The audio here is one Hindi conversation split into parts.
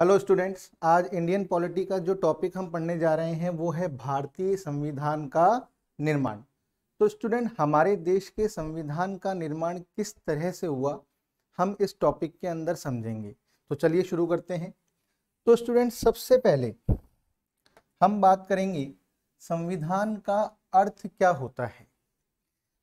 हेलो स्टूडेंट्स, आज इंडियन पॉलिटी का जो टॉपिक हम पढ़ने जा रहे हैं वो है भारतीय संविधान का निर्माण। तो स्टूडेंट, हमारे देश के संविधान का निर्माण किस तरह से हुआ हम इस टॉपिक के अंदर समझेंगे। तो चलिए शुरू करते हैं। तो स्टूडेंट, सबसे पहले हम बात करेंगे संविधान का अर्थ क्या होता है।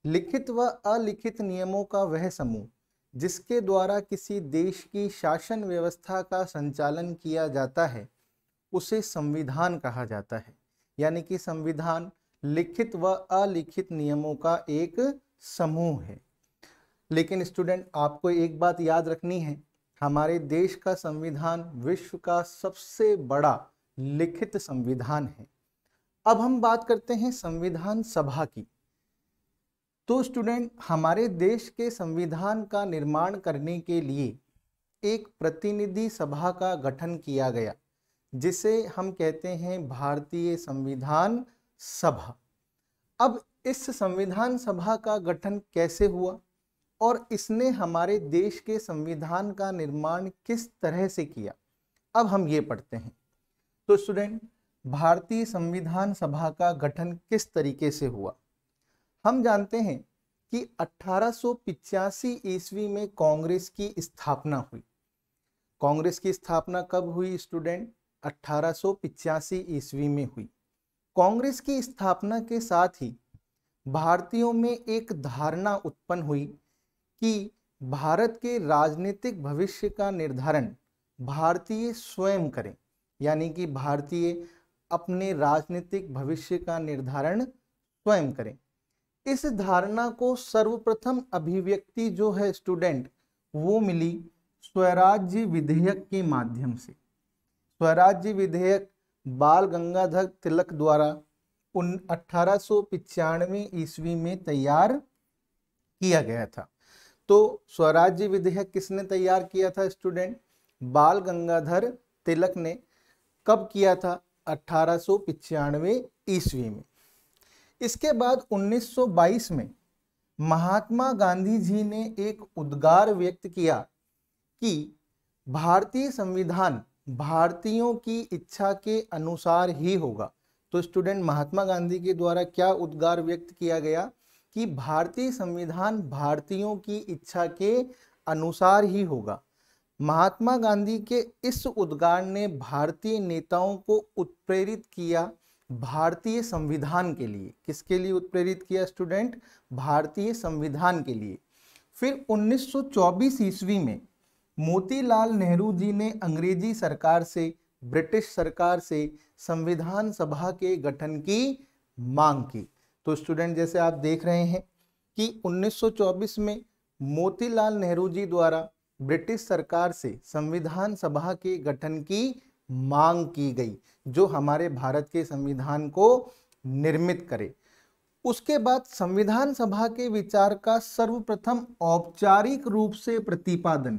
लिखित व अलिखित नियमों का वह समूह जिसके द्वारा किसी देश की शासन व्यवस्था का संचालन किया जाता है उसे संविधान कहा जाता है। यानी कि संविधान लिखित व अलिखित नियमों का एक समूह है। लेकिन स्टूडेंट, आपको एक बात याद रखनी है, हमारे देश का संविधान विश्व का सबसे बड़ा लिखित संविधान है। अब हम बात करते हैं संविधान सभा की। तो स्टूडेंट, हमारे देश के संविधान का निर्माण करने के लिए एक प्रतिनिधि सभा का गठन किया गया जिसे हम कहते हैं भारतीय संविधान सभा। अब इस संविधान सभा का गठन कैसे हुआ और इसने हमारे देश के संविधान का निर्माण किस तरह से किया, अब हम ये पढ़ते हैं। तो स्टूडेंट, भारतीय संविधान सभा का गठन किस तरीके से हुआ। हम जानते हैं कि 1885 ईस्वी में कांग्रेस की स्थापना हुई। कांग्रेस की स्थापना कब हुई स्टूडेंट? 1885 ईस्वी में हुई। कांग्रेस की स्थापना के साथ ही भारतीयों में एक धारणा उत्पन्न हुई कि भारत के राजनीतिक भविष्य का निर्धारण भारतीय स्वयं करें। यानी कि भारतीय अपने राजनीतिक भविष्य का निर्धारण स्वयं करें। इस धारणा को सर्वप्रथम अभिव्यक्ति जो है स्टूडेंट वो मिली स्वराज्य विधेयक के माध्यम से। स्वराज्य विधेयक बाल गंगाधर तिलक द्वारा 1895 ईस्वी में तैयार किया गया था। तो स्वराज्य विधेयक किसने तैयार किया था स्टूडेंट? बाल गंगाधर तिलक ने। कब किया था? 1895 ईस्वी में। इसके बाद 1922 में महात्मा गांधी जी ने एक उद्गार व्यक्त किया कि भारतीय संविधान भारतीयों की इच्छा के अनुसार ही होगा। तो स्टूडेंट, महात्मा गांधी के द्वारा क्या उद्गार व्यक्त किया गया कि भारतीय संविधान भारतीयों की इच्छा के अनुसार ही होगा। महात्मा गांधी के इस उद्गार ने भारतीय नेताओं को उत्प्रेरित किया भारतीय संविधान के लिए। किसके लिए उत्प्रेरित किया स्टूडेंट? भारतीय संविधान के लिए। फिर 1924 ईस्वी में मोतीलाल नेहरू जी ने अंग्रेजी सरकार से, ब्रिटिश सरकार से संविधान सभा के गठन की मांग की। तो स्टूडेंट, जैसे आप देख रहे हैं कि 1924 में मोतीलाल नेहरू जी द्वारा ब्रिटिश सरकार से संविधान सभा के गठन की मांग की गई जो हमारे भारत के संविधान को निर्मित करे। उसके बाद संविधान सभा के विचार का सर्वप्रथम औपचारिक रूप से प्रतिपादन।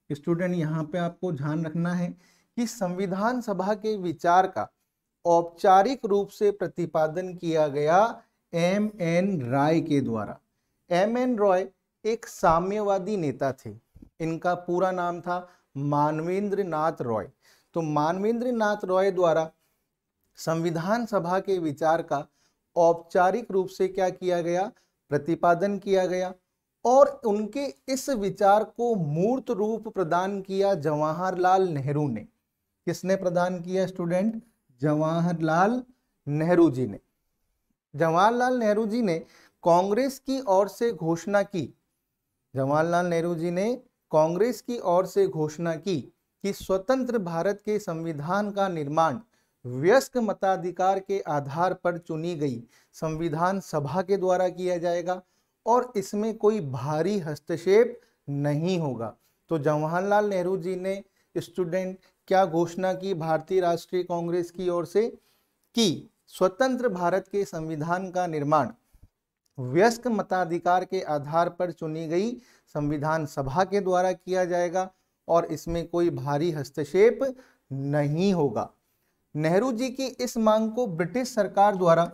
स्टूडेंट, यहाँ पे आपको ध्यान रखना है कि संविधान सभा के विचार का औपचारिक रूप से प्रतिपादन किया गया M.N. रॉय के द्वारा। M.N. रॉय एक साम्यवादी नेता थे। इनका पूरा नाम था मानवेंद्र नाथ रॉय। तो मानवेंद्र नाथ रॉय द्वारा संविधान सभा के विचार का औपचारिक रूप से क्या किया गया? प्रतिपादन किया गया। और उनके इस विचार को मूर्त रूप प्रदान किया जवाहरलाल नेहरू ने। किसने प्रदान किया स्टूडेंट? जवाहरलाल नेहरू जी ने। जवाहरलाल नेहरू जी ने कांग्रेस की ओर से घोषणा की। जवाहरलाल नेहरू जी ने कांग्रेस की ओर से घोषणा की कि स्वतंत्र भारत के संविधान का निर्माण वयस्क मताधिकार के आधार पर चुनी गई संविधान सभा के द्वारा किया जाएगा और इसमें कोई भारी हस्तक्षेप नहीं होगा। तो जवाहरलाल नेहरू जी ने स्टूडेंट क्या घोषणा की भारतीय राष्ट्रीय कांग्रेस की ओर से कि स्वतंत्र भारत के संविधान का निर्माण वयस्क मताधिकार के आधार पर चुनी गई संविधान सभा के द्वारा किया जाएगा और इसमें कोई भारी हस्तक्षेप नहीं होगा। नेहरू जी की इस मांग को ब्रिटिश सरकार द्वारा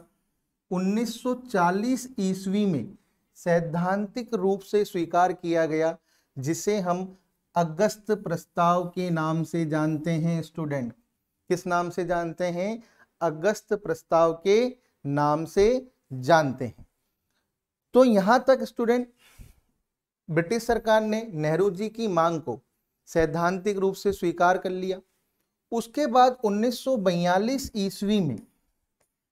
1940 ईस्वी में सैद्धांतिक रूप से स्वीकार किया गया जिसे हम अगस्त प्रस्ताव के नाम से जानते हैं स्टूडेंट। किस नाम से जानते हैं? अगस्त प्रस्ताव के नाम से जानते हैं। तो यहां तक स्टूडेंट ब्रिटिश सरकार ने नेहरू जी की मांग को सैद्धांतिक रूप से स्वीकार कर लिया। उसके बाद 1942 ईस्वी में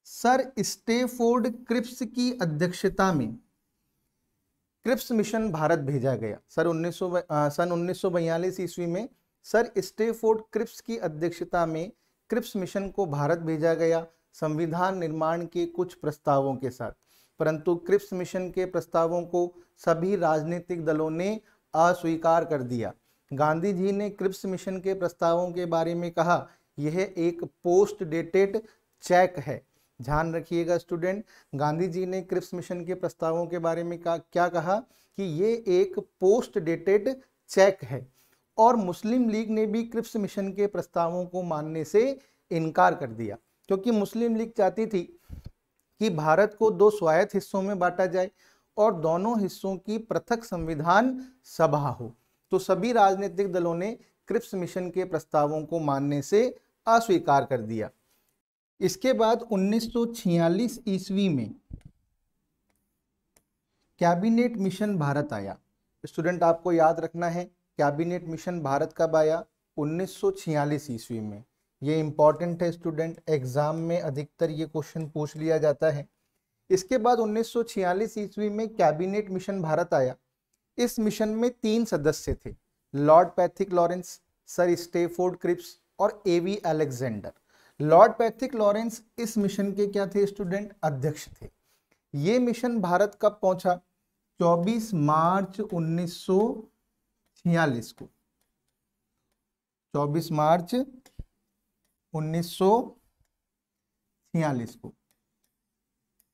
सर स्टेफोर्ड क्रिप्स की अध्यक्षता में क्रिप्स मिशन भारत भेजा गया। सन 1942 ईस्वी में सर स्टेफोर्ड क्रिप्स की अध्यक्षता में क्रिप्स मिशन को भारत भेजा गया संविधान निर्माण के कुछ प्रस्तावों के साथ। परंतु क्रिप्स मिशन के प्रस्तावों को सभी राजनीतिक दलों ने अस्वीकार कर दिया। गांधी जी ने क्रिप्स मिशन के प्रस्तावों के बारे में कहा, यह एक पोस्ट डेटेड चेक है। ध्यान रखिएगा स्टूडेंट, गांधी जी ने क्रिप्स मिशन के प्रस्तावों के बारे में क्या कहा कि ये एक पोस्ट डेटेड चेक है। और मुस्लिम लीग ने भी क्रिप्स मिशन के प्रस्तावों को मानने से इनकार कर दिया, क्योंकि मुस्लिम लीग चाहती थी कि भारत को दो स्वायत्त हिस्सों में बांटा जाए और दोनों हिस्सों की पृथक संविधान सभा हो। तो सभी राजनीतिक दलों ने क्रिप्स मिशन के प्रस्तावों को मानने से अस्वीकार कर दिया। इसके बाद 1946 ईस्वी में कैबिनेट मिशन भारत आया। स्टूडेंट आपको याद रखना है, कैबिनेट मिशन भारत कब आया? 1946 ईस्वी में। ये इंपॉर्टेंट है स्टूडेंट, एग्जाम में अधिकतर ये क्वेश्चन पूछ लिया जाता है। इसके बाद 1946 ईस्वी में कैबिनेट मिशन भारत आया। इस मिशन में 3 सदस्य थे, Lord Pethick Lawrence, sir Stafford Cripps और A V Alexander. Lord Pethick Lawrence इस मिशन के क्या थे स्टूडेंट? अध्यक्ष थे। ये मिशन भारत कब पहुंचा? 24 मार्च 1946 को। 24 मार्च 1946 को।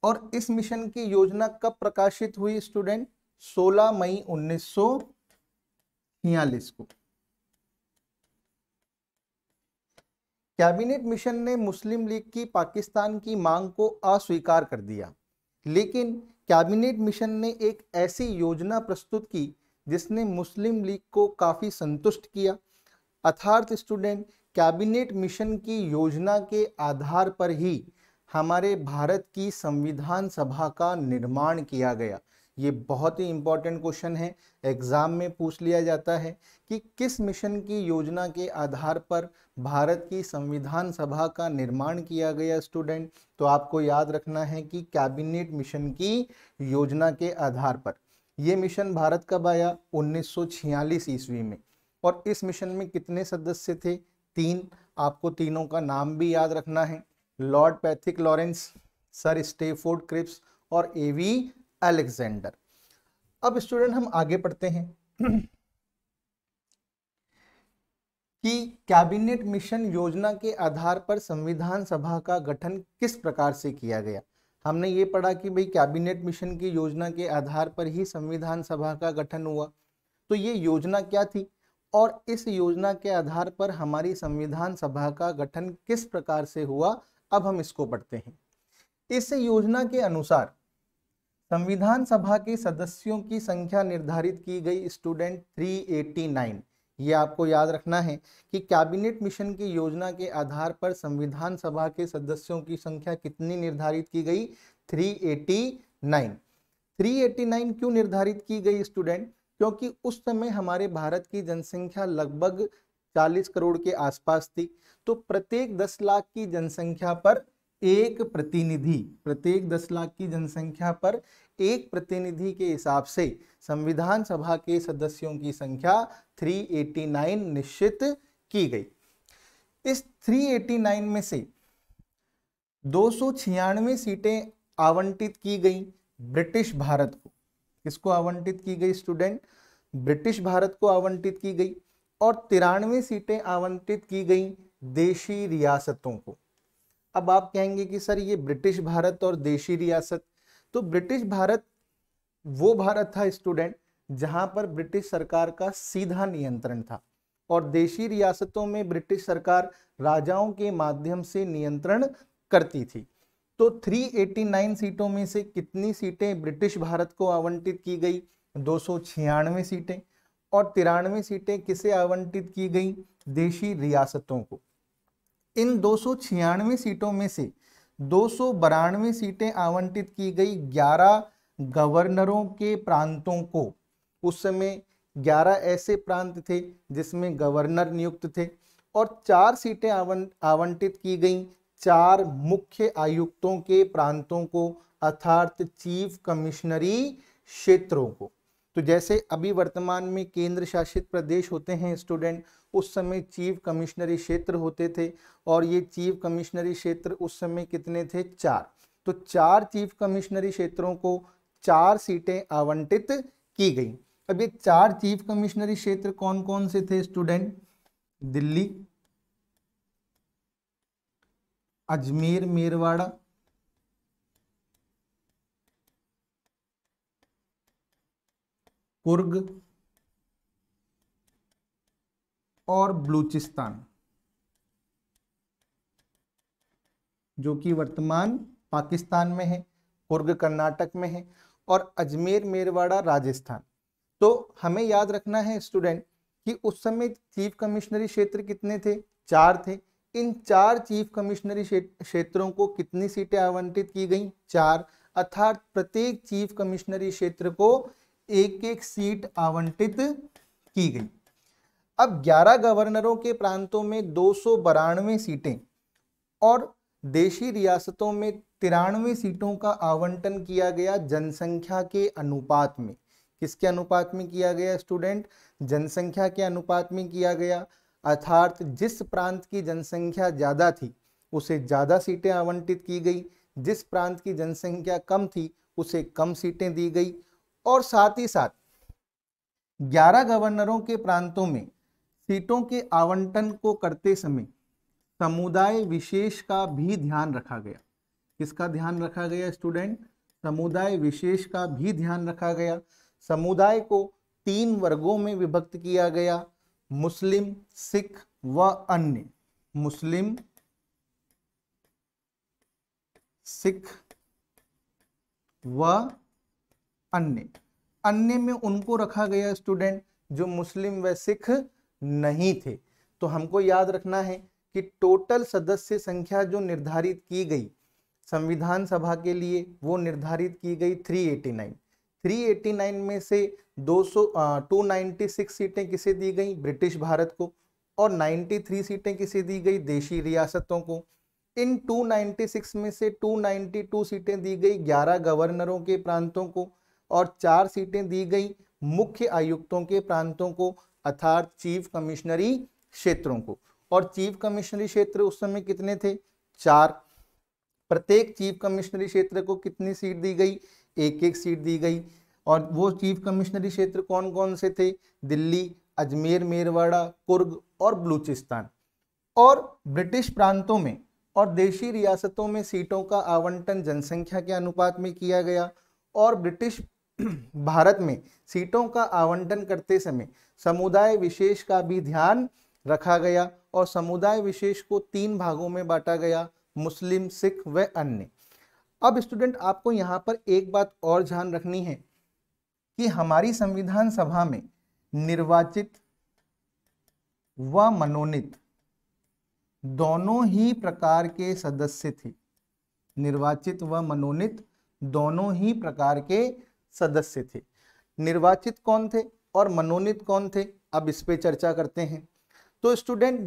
और इस मिशन की योजना कब प्रकाशित हुई स्टूडेंट? 16 मई 1946 को। कैबिनेट मिशन ने मुस्लिम लीग की पाकिस्तान की मांग को अस्वीकार कर दिया, लेकिन कैबिनेट मिशन ने एक ऐसी योजना प्रस्तुत की जिसने मुस्लिम लीग को काफी संतुष्ट किया। अर्थात स्टूडेंट, कैबिनेट मिशन की योजना के आधार पर ही हमारे भारत की संविधान सभा का निर्माण किया गया। ये बहुत ही इंपॉर्टेंट क्वेश्चन है, एग्जाम में पूछ लिया जाता है कि किस मिशन की योजना के आधार पर भारत की संविधान सभा का निर्माण किया गया स्टूडेंट। तो आपको याद रखना है कि कैबिनेट मिशन की योजना के आधार पर। यह मिशन भारत कब आया? 1946 ईस्वी में। और इस मिशन में कितने सदस्य थे? 3। आपको तीनों का नाम भी याद रखना है, Lord Pethick Lawrence, sir Stafford Cripps और एवी अलेक्जेंडर। अब स्टूडेंट हम आगे पढ़ते हैं कि कैबिनेट मिशन योजना के आधार पर संविधान सभा का गठन किस प्रकार से किया गया। हमने ये पढ़ा कि भाई कैबिनेट मिशन की योजना के आधार पर ही संविधान सभा का गठन हुआ। तो ये योजना क्या थी और इस योजना के आधार पर हमारी संविधान सभा का गठन किस प्रकार से हुआ, अब हम इसको पढ़ते हैं। इस योजना के अनुसार संविधान सभा के सदस्यों की संख्या निर्धारित की गई स्टूडेंट 389। ये आपको याद रखना है कि कैबिनेट मिशन की योजना के आधार पर संविधान सभा के सदस्यों की संख्या कितनी निर्धारित की गई? 389। 389 क्यों निर्धारित की गई स्टूडेंट? क्योंकि उस समय हमारे भारत की जनसंख्या लगभग 40 करोड़ के आसपास थी। तो प्रत्येक 10 लाख की जनसंख्या पर एक प्रतिनिधि, प्रत्येक 10 लाख की जनसंख्या पर एक प्रतिनिधि के हिसाब से संविधान सभा के सदस्यों की संख्या 389 निश्चित की गई। इस 389 में से 296 सीटें आवंटित की गई ब्रिटिश भारत को। किसको आवंटित की गई स्टूडेंट? ब्रिटिश भारत को आवंटित की गई। और 93 सीटें आवंटित की गई देशी रियासतों को। अब आप कहेंगे कि सर ये ब्रिटिश भारत और देशी रियासत, तो ब्रिटिश भारत वो भारत था स्टूडेंट जहां पर ब्रिटिश सरकार का सीधा नियंत्रण था, और देशी रियासतों में ब्रिटिश सरकार राजाओं के माध्यम से नियंत्रण करती थी। तो 389 सीटों में से कितनी सीटें ब्रिटिश भारत को आवंटित की गई? 296 सीटें। और 93 सीटें किसे आवंटित की गई? देशी रियासतों को। इन 296 सीटों में से 292 सीटें आवंटित की गई 11 गवर्नरों के प्रांतों को। उस समय 11 ऐसे प्रांत थे जिसमें गवर्नर नियुक्त थे, और 4 सीटें आवंटित की गई 4 मुख्य आयुक्तों के प्रांतों को, अर्थात चीफ कमिश्नरी क्षेत्रों को। तो जैसे अभी वर्तमान में केंद्र शासित प्रदेश होते हैं स्टूडेंट, उस समय चीफ कमिश्नरी क्षेत्र होते थे, और ये चीफ कमिश्नरी क्षेत्र उस समय कितने थे? 4। तो 4 चीफ कमिश्नरी क्षेत्रों को 4 सीटें आवंटित की गई। अब ये 4 चीफ कमिश्नरी क्षेत्र कौन कौन से थे स्टूडेंट? दिल्ली, अजमेर मेरवाड़ा, कुर्ग और बलूचिस्तान, जो कि वर्तमान पाकिस्तान में है। कुर्ग कर्नाटक में है और अजमेर मेरवाड़ा राजस्थान। तो हमें याद रखना है स्टूडेंट कि उस समय चीफ कमिश्नरी क्षेत्र कितने थे? 4 थे। इन 4 चीफ कमिश्नरी क्षेत्रों को कितनी सीटें आवंटित की गई? 4, अर्थात प्रत्येक चीफ कमिश्नरी क्षेत्र को एक एक सीट आवंटित की गई। अब 11 गवर्नरों के प्रांतों में 292 सीटें और देशी रियासतों में 93 सीटों का आवंटन किया गया जनसंख्या के अनुपात में। किसके अनुपात में किया गया स्टूडेंट? जनसंख्या के अनुपात में किया गया, अर्थात जिस प्रांत की जनसंख्या ज्यादा थी उसे ज्यादा सीटें आवंटित की गई, जिस प्रांत की जनसंख्या कम थी उसे कम सीटें दी गई। और साथ ही साथ 11 गवर्नरों के प्रांतों में सीटों के आवंटन को करते समय समुदाय विशेष का भी ध्यान रखा गया। किसका ध्यान रखा गया स्टूडेंट? समुदाय विशेष का भी ध्यान रखा गया। समुदाय को 3 वर्गों में विभक्त किया गया, मुस्लिम, सिख व अन्य। मुस्लिम, सिख व अन्य। अन्य में उनको रखा गया स्टूडेंट जो मुस्लिम व सिख नहीं थे। तो हमको याद रखना है कि टोटल सदस्य संख्या जो निर्धारित की गई संविधान सभा के लिए वो निर्धारित की गई 389। 389 में से 296 सीटें किसे दी गई? ब्रिटिश भारत को। और 93 सीटें किसे दी गई? देशी रियासतों को। इन 296 में से 292 सीटें दी गई 11 गवर्नरों के प्रांतों को, और 4 सीटें दी गई मुख्य आयुक्तों के प्रांतों को, अर्थात चीफ कमिश्नरी क्षेत्रों को। और चीफ कमिश्नरी क्षेत्र उस समय कितने थे? 4। प्रत्येक चीफ कमिश्नरी क्षेत्र को कितनी सीट दी गई? एक एक सीट दी गई। और वो चीफ कमिश्नरी क्षेत्र कौन कौन से थे? दिल्ली, अजमेर मेरवाड़ा, कुर्ग और बलूचिस्तान। और ब्रिटिश प्रांतों में और देशी रियासतों में सीटों का आवंटन जनसंख्या के अनुपात में किया गया। और ब्रिटिश भारत में सीटों का आवंटन करते समय समुदाय विशेष का भी ध्यान रखा गया, और समुदाय विशेष को 3 भागों में बांटा गया, मुस्लिम, सिख व अन्य। अब स्टूडेंट आपको यहाँ पर एक बात और ध्यान रखनी है कि हमारी संविधान सभा में निर्वाचित व मनोनीत दोनों ही प्रकार के सदस्य थे। निर्वाचित व मनोनीत दोनों ही प्रकार के सदस्य थे। निर्वाचित कौन थे और मनोनीत कौन थे? अब इस पे चर्चा करते हैं। तो स्टूडेंट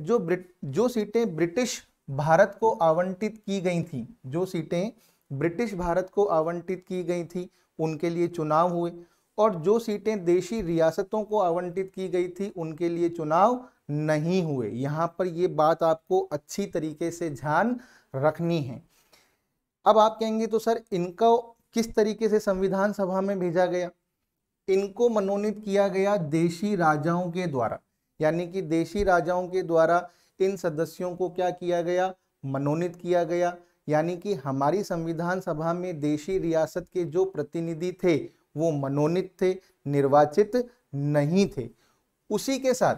जो सीटें ब्रिटिश भारत को आवंटित की गई थी, जो सीटें ब्रिटिश भारत को आवंटित की गई थी उनके लिए चुनाव हुए, और जो सीटें देशी रियासतों को आवंटित की गई थी उनके लिए चुनाव नहीं हुए। यहाँ पर ये बात आपको अच्छी तरीके से ध्यान रखनी है। अब आप कहेंगे तो सर इनको किस तरीके से संविधान सभा में भेजा गया? इनको मनोनीत किया गया देशी राजाओं के द्वारा, यानी कि देशी राजाओं के द्वारा इन सदस्यों को क्या किया गया? मनोनीत किया गया। यानी कि हमारी संविधान सभा में देशी रियासत के जो प्रतिनिधि थे वो मनोनीत थे, निर्वाचित नहीं थे। उसी के साथ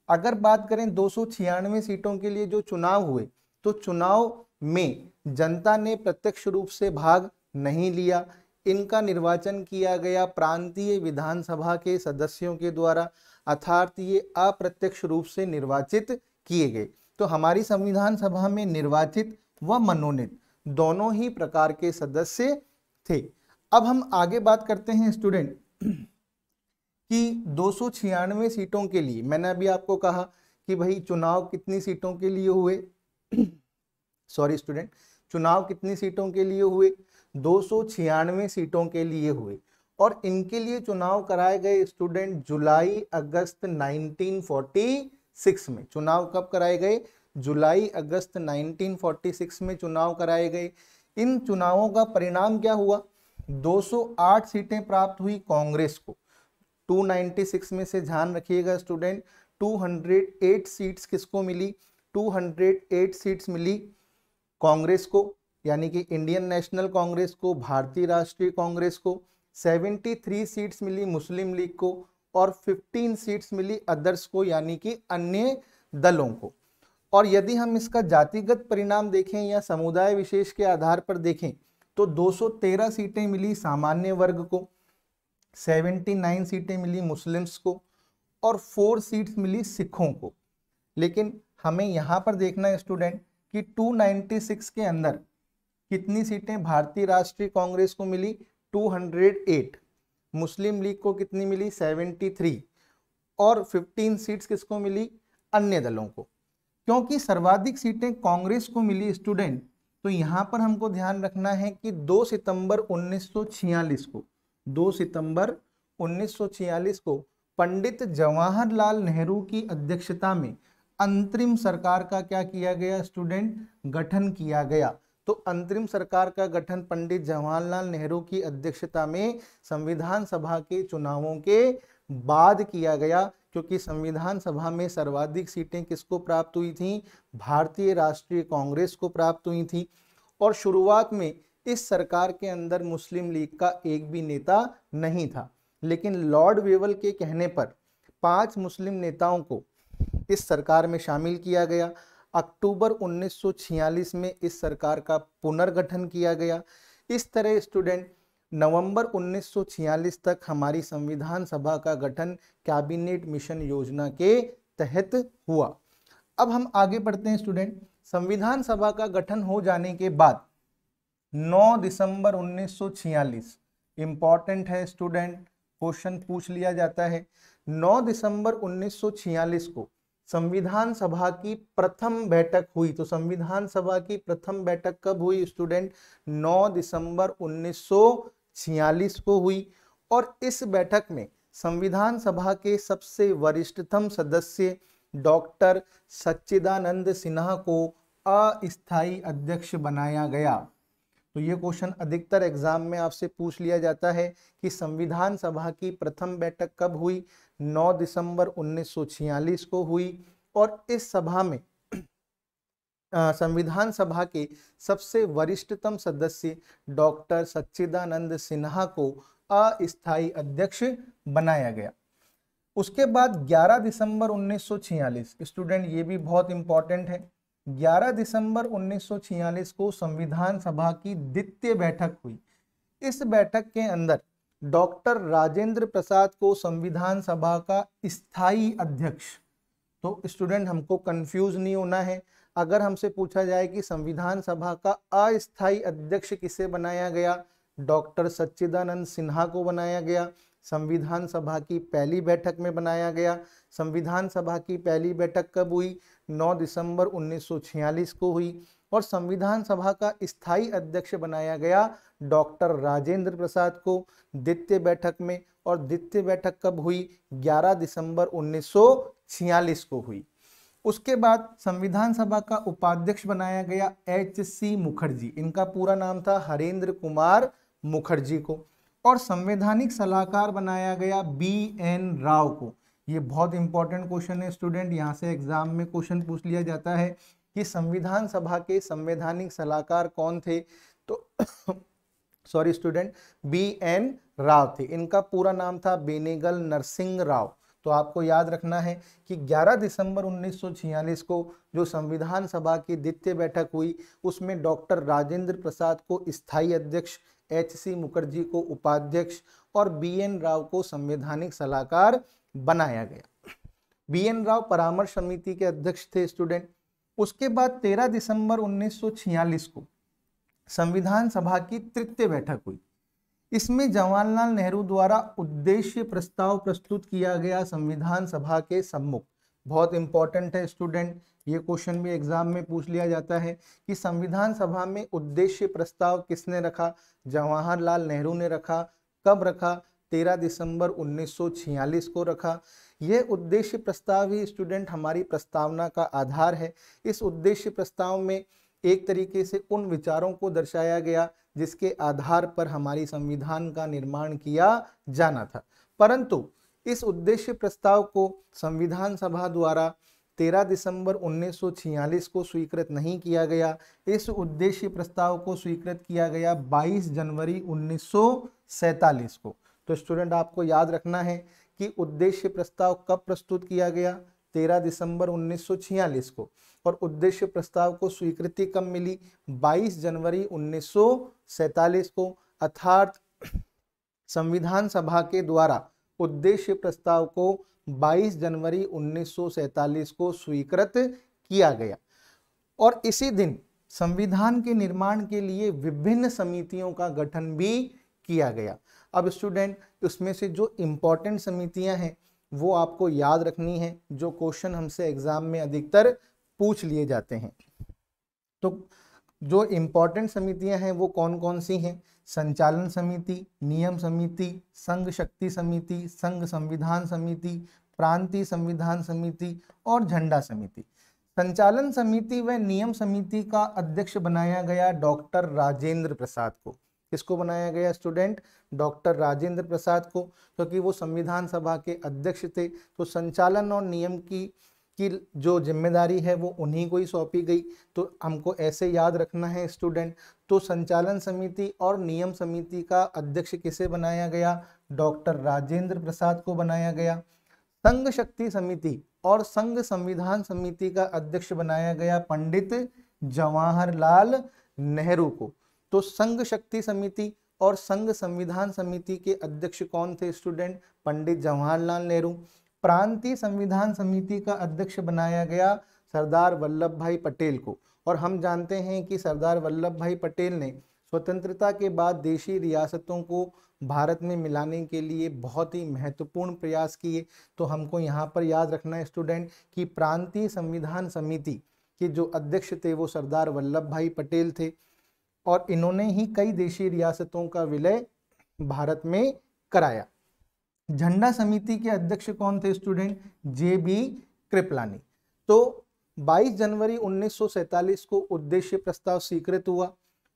अगर बात करें 296 सीटों के लिए जो चुनाव हुए, तो चुनाव में जनता ने प्रत्यक्ष रूप से भाग नहीं लिया। इनका निर्वाचन किया गया प्रांतीय विधानसभा के सदस्यों के द्वारा, अर्थात ये अप्रत्यक्ष रूप से निर्वाचित किए गए। तो हमारी संविधान सभा में निर्वाचित व मनोनीत दोनों ही प्रकार के सदस्य थे। अब हम आगे बात करते हैं स्टूडेंट कि 296 सीटों के लिए, मैंने अभी आपको कहा कि भाई चुनाव कितनी सीटों के लिए हुए सॉरी स्टूडेंट, चुनाव कितनी सीटों के लिए हुए? 296 सीटों के लिए हुए। और इनके लिए चुनाव कराए गए स्टूडेंट जुलाई अगस्त 1946 में। चुनाव कब कराए गए? जुलाई अगस्त 1946 में चुनाव कराए गए। इन चुनावों का परिणाम क्या हुआ? 208 सीटें प्राप्त हुई कांग्रेस को। 296 में से ध्यान रखिएगा स्टूडेंट, 208 सीट्स किसको मिली? 208 सीट्स मिली कांग्रेस को, यानी कि इंडियन नेशनल कांग्रेस को, भारतीय राष्ट्रीय कांग्रेस को। 73 सीट्स मिली मुस्लिम लीग को और 15 सीट्स मिली अदर्स को, यानी कि अन्य दलों को। और यदि हम इसका जातिगत परिणाम देखें या समुदाय विशेष के आधार पर देखें तो 213 सीटें मिली सामान्य वर्ग को, 79 सीटें मिली मुस्लिम्स को और 4 सीट्स मिली सिखों को। लेकिन हमें यहाँ पर देखना है स्टूडेंट कि 296 के अंदर कितनी सीटें भारतीय राष्ट्रीय कांग्रेस को मिली? 208। मुस्लिम लीग को कितनी मिली? 73। और 15 सीट्स किसको मिली? अन्य दलों को। क्योंकि सर्वाधिक सीटें कांग्रेस को मिली स्टूडेंट, तो यहाँ पर हमको ध्यान रखना है कि 2 सितंबर 1946 को 2 सितंबर 1946 को पंडित जवाहरलाल नेहरू की अध्यक्षता में अंतरिम सरकार का क्या किया गया स्टूडेंट? गठन किया गया। तो अंतरिम सरकार का गठन पंडित जवाहरलाल नेहरू की अध्यक्षता में संविधान सभा के चुनावों के बाद किया गया, क्योंकि संविधान सभा में सर्वाधिक सीटें किसको प्राप्त हुई थी? भारतीय राष्ट्रीय कांग्रेस को प्राप्त हुई थी। और शुरुआत में इस सरकार के अंदर मुस्लिम लीग का एक भी नेता नहीं था, लेकिन लॉर्ड वेवल के कहने पर 5 मुस्लिम नेताओं को इस सरकार में शामिल किया गया। अक्टूबर 1946 में इस सरकार का पुनर्गठन किया गया। इस तरह स्टूडेंट नवंबर 1946 तक हमारी संविधान सभा का गठन कैबिनेट मिशन योजना के तहत हुआ। अब हम आगे बढ़ते हैं स्टूडेंट। संविधान सभा का गठन हो जाने के बाद 9 दिसंबर 1946, इंपॉर्टेंट है स्टूडेंट, क्वेश्चन पूछ लिया जाता है। 9 दिसंबर 1946 को संविधान सभा की प्रथम बैठक हुई। तो संविधान सभा की प्रथम बैठक कब हुई स्टूडेंट? 9 दिसंबर 1946 को हुई। और इस बैठक में संविधान सभा के सबसे वरिष्ठतम सदस्य डॉक्टर सच्चिदानंद सिन्हा को अस्थायी अध्यक्ष बनाया गया। तो ये क्वेश्चन अधिकतर एग्जाम में आपसे पूछ लिया जाता है कि संविधान सभा की प्रथम बैठक कब हुई? 9 दिसंबर 1946 को हुई। और इस सभा में संविधान सभा के सबसे वरिष्ठतम सदस्य डॉक्टर सच्चिदानंद सिन्हा को अस्थायी अध्यक्ष बनाया गया। उसके बाद 11 दिसंबर 1946 स्टूडेंट, ये भी बहुत इंपॉर्टेंट है, 11 दिसंबर 1946 को संविधान सभा की द्वितीय बैठक हुई। इस बैठक के अंदर डॉक्टर राजेंद्र प्रसाद को संविधान सभा का स्थायी अध्यक्ष। तो स्टूडेंट हमको कंफ्यूज नहीं होना है। अगर हमसे पूछा जाए कि संविधान सभा का अस्थायी अध्यक्ष किसे बनाया गया? डॉक्टर सच्चिदानंद सिन्हा को बनाया गया। संविधान सभा की पहली बैठक में बनाया गया। संविधान सभा की पहली बैठक कब हुई? 9 दिसंबर 1946 को हुई। और संविधान सभा का स्थायी अध्यक्ष बनाया गया डॉक्टर राजेंद्र प्रसाद को द्वितीय बैठक में। और द्वितीय बैठक कब हुई? 11 दिसंबर 1946 को हुई। उसके बाद संविधान सभा का उपाध्यक्ष बनाया गया H.C. मुखर्जी, इनका पूरा नाम था हरेंद्र कुमार मुखर्जी को। और संवैधानिक सलाहकार बनाया गया B.N. राव को। ये बहुत इंपॉर्टेंट क्वेश्चन है स्टूडेंट, यहाँ से एग्जाम में क्वेश्चन पूछ लिया जाता है कि संविधान सभा के संवैधानिक सलाहकार कौन थे? तो सॉरी स्टूडेंट, B.N. राव थे। इनका पूरा नाम था बेनेगल नरसिंह राव। तो आपको याद रखना है कि 11 दिसंबर 1946 को जो संविधान सभा की द्वितीय बैठक हुई उसमें डॉक्टर राजेंद्र प्रसाद को स्थायी अध्यक्ष, H.C. मुखर्जी को उपाध्यक्ष और B.N. राव को संवैधानिक सलाहकार बनाया गया। BN राव परामर्श समिति के अध्यक्ष थे स्टूडेंट। उसके बाद 13 दिसंबर 1946 को संविधान सभा की तृतीय बैठक हुई। इसमें जवाहरलाल नेहरू द्वारा उद्देश्य प्रस्ताव प्रस्तुत किया गया संविधान सभा के सम्मुख। बहुत इंपॉर्टेंट है स्टूडेंट, ये क्वेश्चन भी एग्जाम में पूछ लिया जाता है कि संविधान सभा में उद्देश्य प्रस्ताव किसने रखा? जवाहरलाल नेहरू ने रखा। कब रखा? 13 दिसंबर 1946 को रखा। यह उद्देश्य प्रस्ताव ही स्टूडेंट हमारी प्रस्तावना का आधार है। इस उद्देश्य प्रस्ताव में एक तरीके से उन विचारों को दर्शाया गया जिसके आधार पर हमारी संविधान का निर्माण किया जाना था। परंतु इस उद्देश्य प्रस्ताव को संविधान सभा द्वारा 13 दिसंबर 1946 को स्वीकृत नहीं किया गया। इस उद्देश्य प्रस्ताव को स्वीकृत किया गया 22 जनवरी 1947 को। तो स्टूडेंट आपको याद रखना है कि उद्देश्य प्रस्ताव कब प्रस्तुत किया गया? 13 दिसंबर 1946 को। और उद्देश्य प्रस्ताव को स्वीकृति कब मिली? 22 जनवरी 1947 को। अर्थात संविधान सभा के द्वारा उद्देश्य प्रस्ताव को 22 जनवरी 1947 को स्वीकृत किया गया। और इसी दिन संविधान के निर्माण के लिए विभिन्न समितियों का गठन भी किया गया। अब स्टूडेंट उसमें से जो इम्पोर्टेंट समितियां हैं वो आपको याद रखनी है, जो क्वेश्चन हमसे एग्जाम में अधिकतर पूछ लिए जाते हैं। तो जो इम्पोर्टेंट समितियां हैं वो कौन कौन सी हैं? संचालन समिति, नियम समिति, संघ शक्ति समिति, संघ संविधान समिति, प्रांतीय संविधान समिति और झंडा समिति। संचालन समिति व नियम समिति का अध्यक्ष बनाया गया डॉक्टर राजेंद्र प्रसाद को। किसको बनाया गया स्टूडेंट? डॉक्टर राजेंद्र प्रसाद को, क्योंकि वो संविधान सभा के अध्यक्ष थे। तो संचालन और नियम की जो जिम्मेदारी है वो उन्हीं को ही सौंपी गई। तो हमको ऐसे याद रखना है स्टूडेंट। तो संचालन समिति और नियम समिति का अध्यक्ष किसे बनाया गया? डॉक्टर राजेंद्र प्रसाद को बनाया गया। संघ शक्ति समिति और संघ संविधान समिति का अध्यक्ष बनाया गया पंडित जवाहरलाल नेहरू को। तो संघ शक्ति समिति और संघ संविधान समिति के अध्यक्ष कौन थे स्टूडेंट? पंडित जवाहरलाल नेहरू। प्रांतीय संविधान समिति का अध्यक्ष बनाया गया सरदार वल्लभ भाई पटेल को। और हम जानते हैं कि सरदार वल्लभ भाई पटेल ने स्वतंत्रता के बाद देशी रियासतों को भारत में मिलाने के लिए बहुत ही महत्वपूर्ण प्रयास किए। तो हमको यहाँ पर याद रखना है स्टूडेंट कि प्रांतीय संविधान समिति के जो अध्यक्ष थे वो सरदार वल्लभ भाई पटेल थे। और इन्होंने ही कई देशी रियासतों का विलय भारत में कराया। झंडा समिति के अध्यक्ष कौन थे स्टूडेंट? JB कृपलानी। तो 22 जनवरी 1947 को उद्देश्य प्रस्ताव स्वीकृत हुआ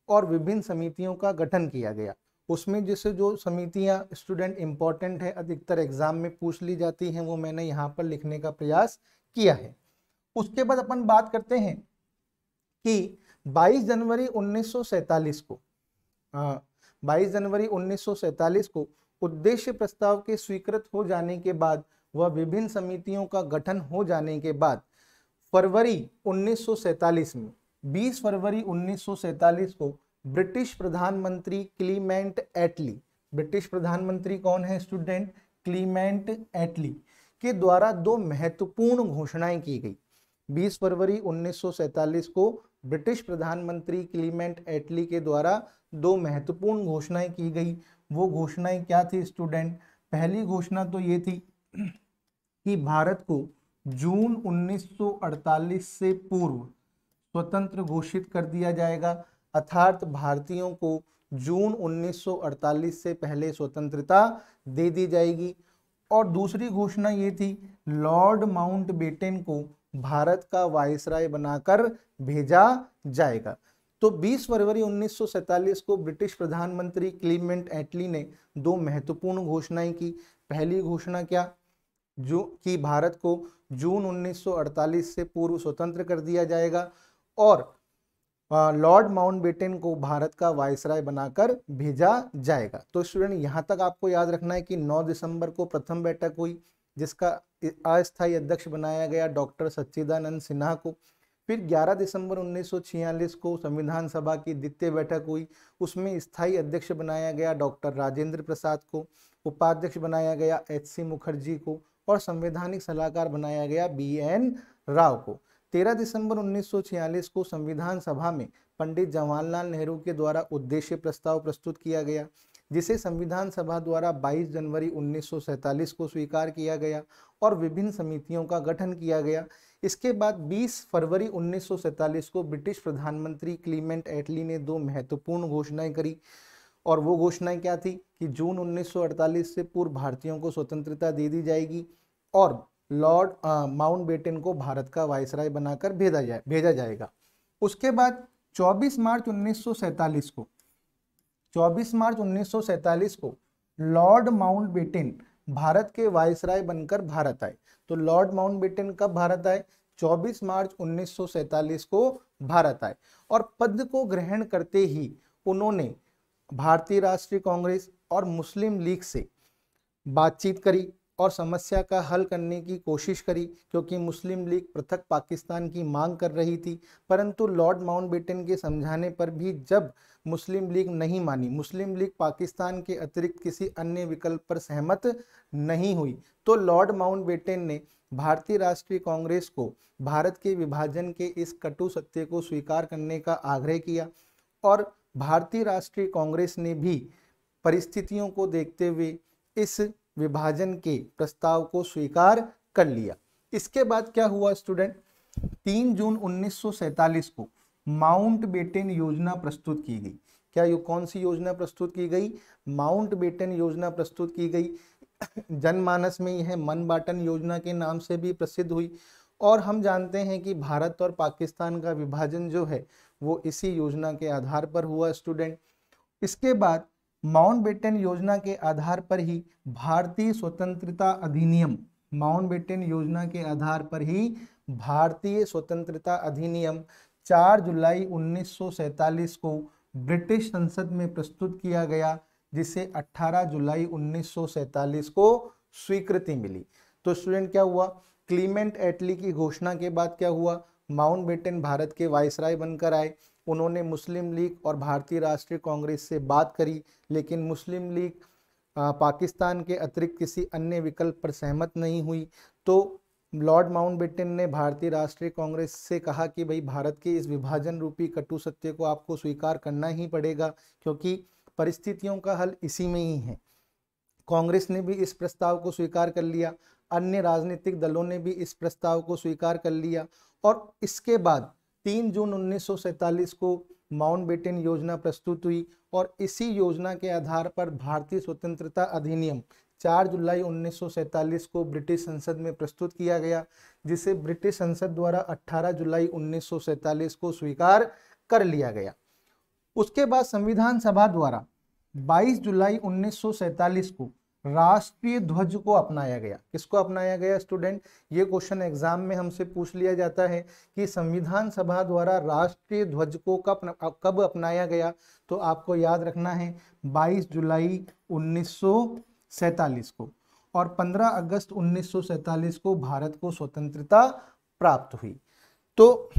और विभिन्न समितियों का गठन किया गया। उसमें जैसे जो समितियां स्टूडेंट इंपॉर्टेंट है, अधिकतर एग्जाम में पूछ ली जाती हैं, वो मैंने यहाँ पर लिखने का प्रयास किया है। उसके बाद अपन बात करते हैं कि 22 जनवरी 1947 को 22 जनवरी 1947 को उद्देश्य प्रस्ताव के स्वीकृत हो जाने के बाद व विभिन्न समितियों का गठन हो जाने के बाद फरवरी 1947 में 20 फरवरी 1947 को ब्रिटिश प्रधानमंत्री क्लीमेंट एटली, ब्रिटिश प्रधानमंत्री कौन है स्टूडेंट? क्लीमेंट एटली के द्वारा दो महत्वपूर्ण घोषणाएं की गई। 20 फरवरी 1947 को ब्रिटिश प्रधानमंत्री क्लीमेंट एटली के द्वारा दो महत्वपूर्ण घोषणाएं की गई। वो घोषणाएं क्या थी स्टूडेंट? पहली घोषणा तो ये थी कि भारत को जून 1948 से पूर्व स्वतंत्र घोषित कर दिया जाएगा। अर्थात भारतीयों को जून 1948 से पहले स्वतंत्रता दे दी जाएगी। और दूसरी घोषणा ये थी लॉर्ड माउंटबेटन को भारत का वायसराय बनाकर भेजा जाएगा। तो 20 फरवरी 1947 को ब्रिटिश प्रधानमंत्री क्लीमेंट एटली ने दो महत्वपूर्ण घोषणाएं की। पहली घोषणा क्या? जो कि भारत को जून 1948 से पूर्व स्वतंत्र कर दिया जाएगा और लॉर्ड माउंटबेटन को भारत का वायसराय बनाकर भेजा जाएगा। तो स्टूडेंट यहाँ तक आपको याद रखना है कि 9 दिसंबर को प्रथम बैठक हुई जिसका अस्थायी अध्यक्ष बनाया गया डॉक्टर सच्चिदानंद सिन्हा को। फिर 11 दिसंबर 1946 को संविधान सभा की द्वितीय बैठक हुई, उसमें स्थायी अध्यक्ष बनाया गया डॉक्टर राजेंद्र प्रसाद को, उपाध्यक्ष बनाया गया HC मुखर्जी को और संवैधानिक सलाहकार बनाया गया BN राव को। 13 दिसंबर 1946 को संविधान सभा में पंडित जवाहरलाल नेहरू के द्वारा उद्देश्य प्रस्ताव प्रस्तुत किया गया, जिसे संविधान सभा द्वारा 22 जनवरी 1947 को स्वीकार किया गया और विभिन्न समितियों का गठन किया गया। इसके बाद 20 फरवरी 1947 को ब्रिटिश प्रधानमंत्री क्लीमेंट एटली ने 2 महत्वपूर्ण घोषणाएं करी, और वो घोषणाएं क्या थी कि जून 1948 से पूर्व भारतीयों को स्वतंत्रता दे दी जाएगी और लॉर्ड माउंटबेटन को भारत का वायसराय बनाकर भेजा जाएगा। उसके बाद 24 मार्च 1947 को लॉर्ड माउंटबेटन भारत के वायसराय बनकर भारत आए। तो लॉर्ड माउंटबेटन कब भारत आए? 24 मार्च 1947 को भारत आए और पद को ग्रहण करते ही उन्होंने भारतीय राष्ट्रीय कांग्रेस और मुस्लिम लीग से बातचीत करी और समस्या का हल करने की कोशिश करी, क्योंकि मुस्लिम लीग पृथक पाकिस्तान की मांग कर रही थी। परंतु लॉर्ड माउंटबेटन के समझाने पर भी जब मुस्लिम लीग नहीं मानी, मुस्लिम लीग पाकिस्तान के अतिरिक्त किसी अन्य विकल्प पर सहमत नहीं हुई, तो लॉर्ड माउंटबेटन ने भारतीय राष्ट्रीय कांग्रेस को भारत के विभाजन के इस कटु सत्य को स्वीकार करने का आग्रह किया और भारतीय राष्ट्रीय कांग्रेस ने भी परिस्थितियों को देखते हुए इस विभाजन के प्रस्ताव को स्वीकार कर लिया। इसके बाद क्या हुआ स्टूडेंट? 3 जून 1947 को माउंटबेटन योजना प्रस्तुत की गई। क्या ये कौन सी योजना प्रस्तुत की गई? माउंटबेटन योजना प्रस्तुत की गई। जनमानस में यह मनबाटन योजना के नाम से भी प्रसिद्ध हुई और हम जानते हैं कि भारत और पाकिस्तान का विभाजन जो है वो इसी योजना के आधार पर हुआ स्टूडेंट। इसके बाद माउंटबेटन योजना के आधार पर ही भारतीय स्वतंत्रता अधिनियम, माउंटबेटन योजना के आधार पर ही भारतीय स्वतंत्रता अधिनियम 4 जुलाई 1947 को ब्रिटिश संसद में प्रस्तुत किया गया, जिसे 18 जुलाई 1947 को स्वीकृति मिली। तो स्टूडेंट क्या हुआ? क्लीमेंट एटली की घोषणा के बाद क्या हुआ? माउंटबेटन भारत के वायसराय बनकर आए। उन्होंने मुस्लिम लीग और भारतीय राष्ट्रीय कांग्रेस से बात करी, लेकिन मुस्लिम लीग पाकिस्तान के अतिरिक्त किसी अन्य विकल्प पर सहमत नहीं हुई। तो लॉर्ड माउंटबेटन ने भारतीय राष्ट्रीय कांग्रेस से कहा कि भाई भारत के इस विभाजन रूपी कटु सत्य को आपको स्वीकार करना ही पड़ेगा, क्योंकि परिस्थितियों का हल इसी में ही है। कांग्रेस ने भी इस प्रस्ताव को स्वीकार कर लिया, अन्य राजनीतिक दलों ने भी इस प्रस्ताव को स्वीकार कर लिया और इसके बाद 3 जून 1947 को माउंटबेटन योजना प्रस्तुत हुई और इसी योजना के आधार पर भारतीय स्वतंत्रता अधिनियम 4 जुलाई 1947 को ब्रिटिश संसद में प्रस्तुत किया गया, जिसे ब्रिटिश संसद द्वारा 18 जुलाई 1947 को स्वीकार कर लिया गया। उसके बाद संविधान सभा द्वारा 22 जुलाई 1947 को राष्ट्रीय ध्वज को अपनाया गया। किसको अपनाया गया स्टूडेंट? ये क्वेश्चन एग्जाम में हमसे पूछ लिया जाता है कि संविधान सभा द्वारा राष्ट्रीय ध्वज को कब अपनाया गया। तो आपको याद रखना है 22 जुलाई 1947 को, और 15 अगस्त 1947 को भारत को स्वतंत्रता प्राप्त हुई। तो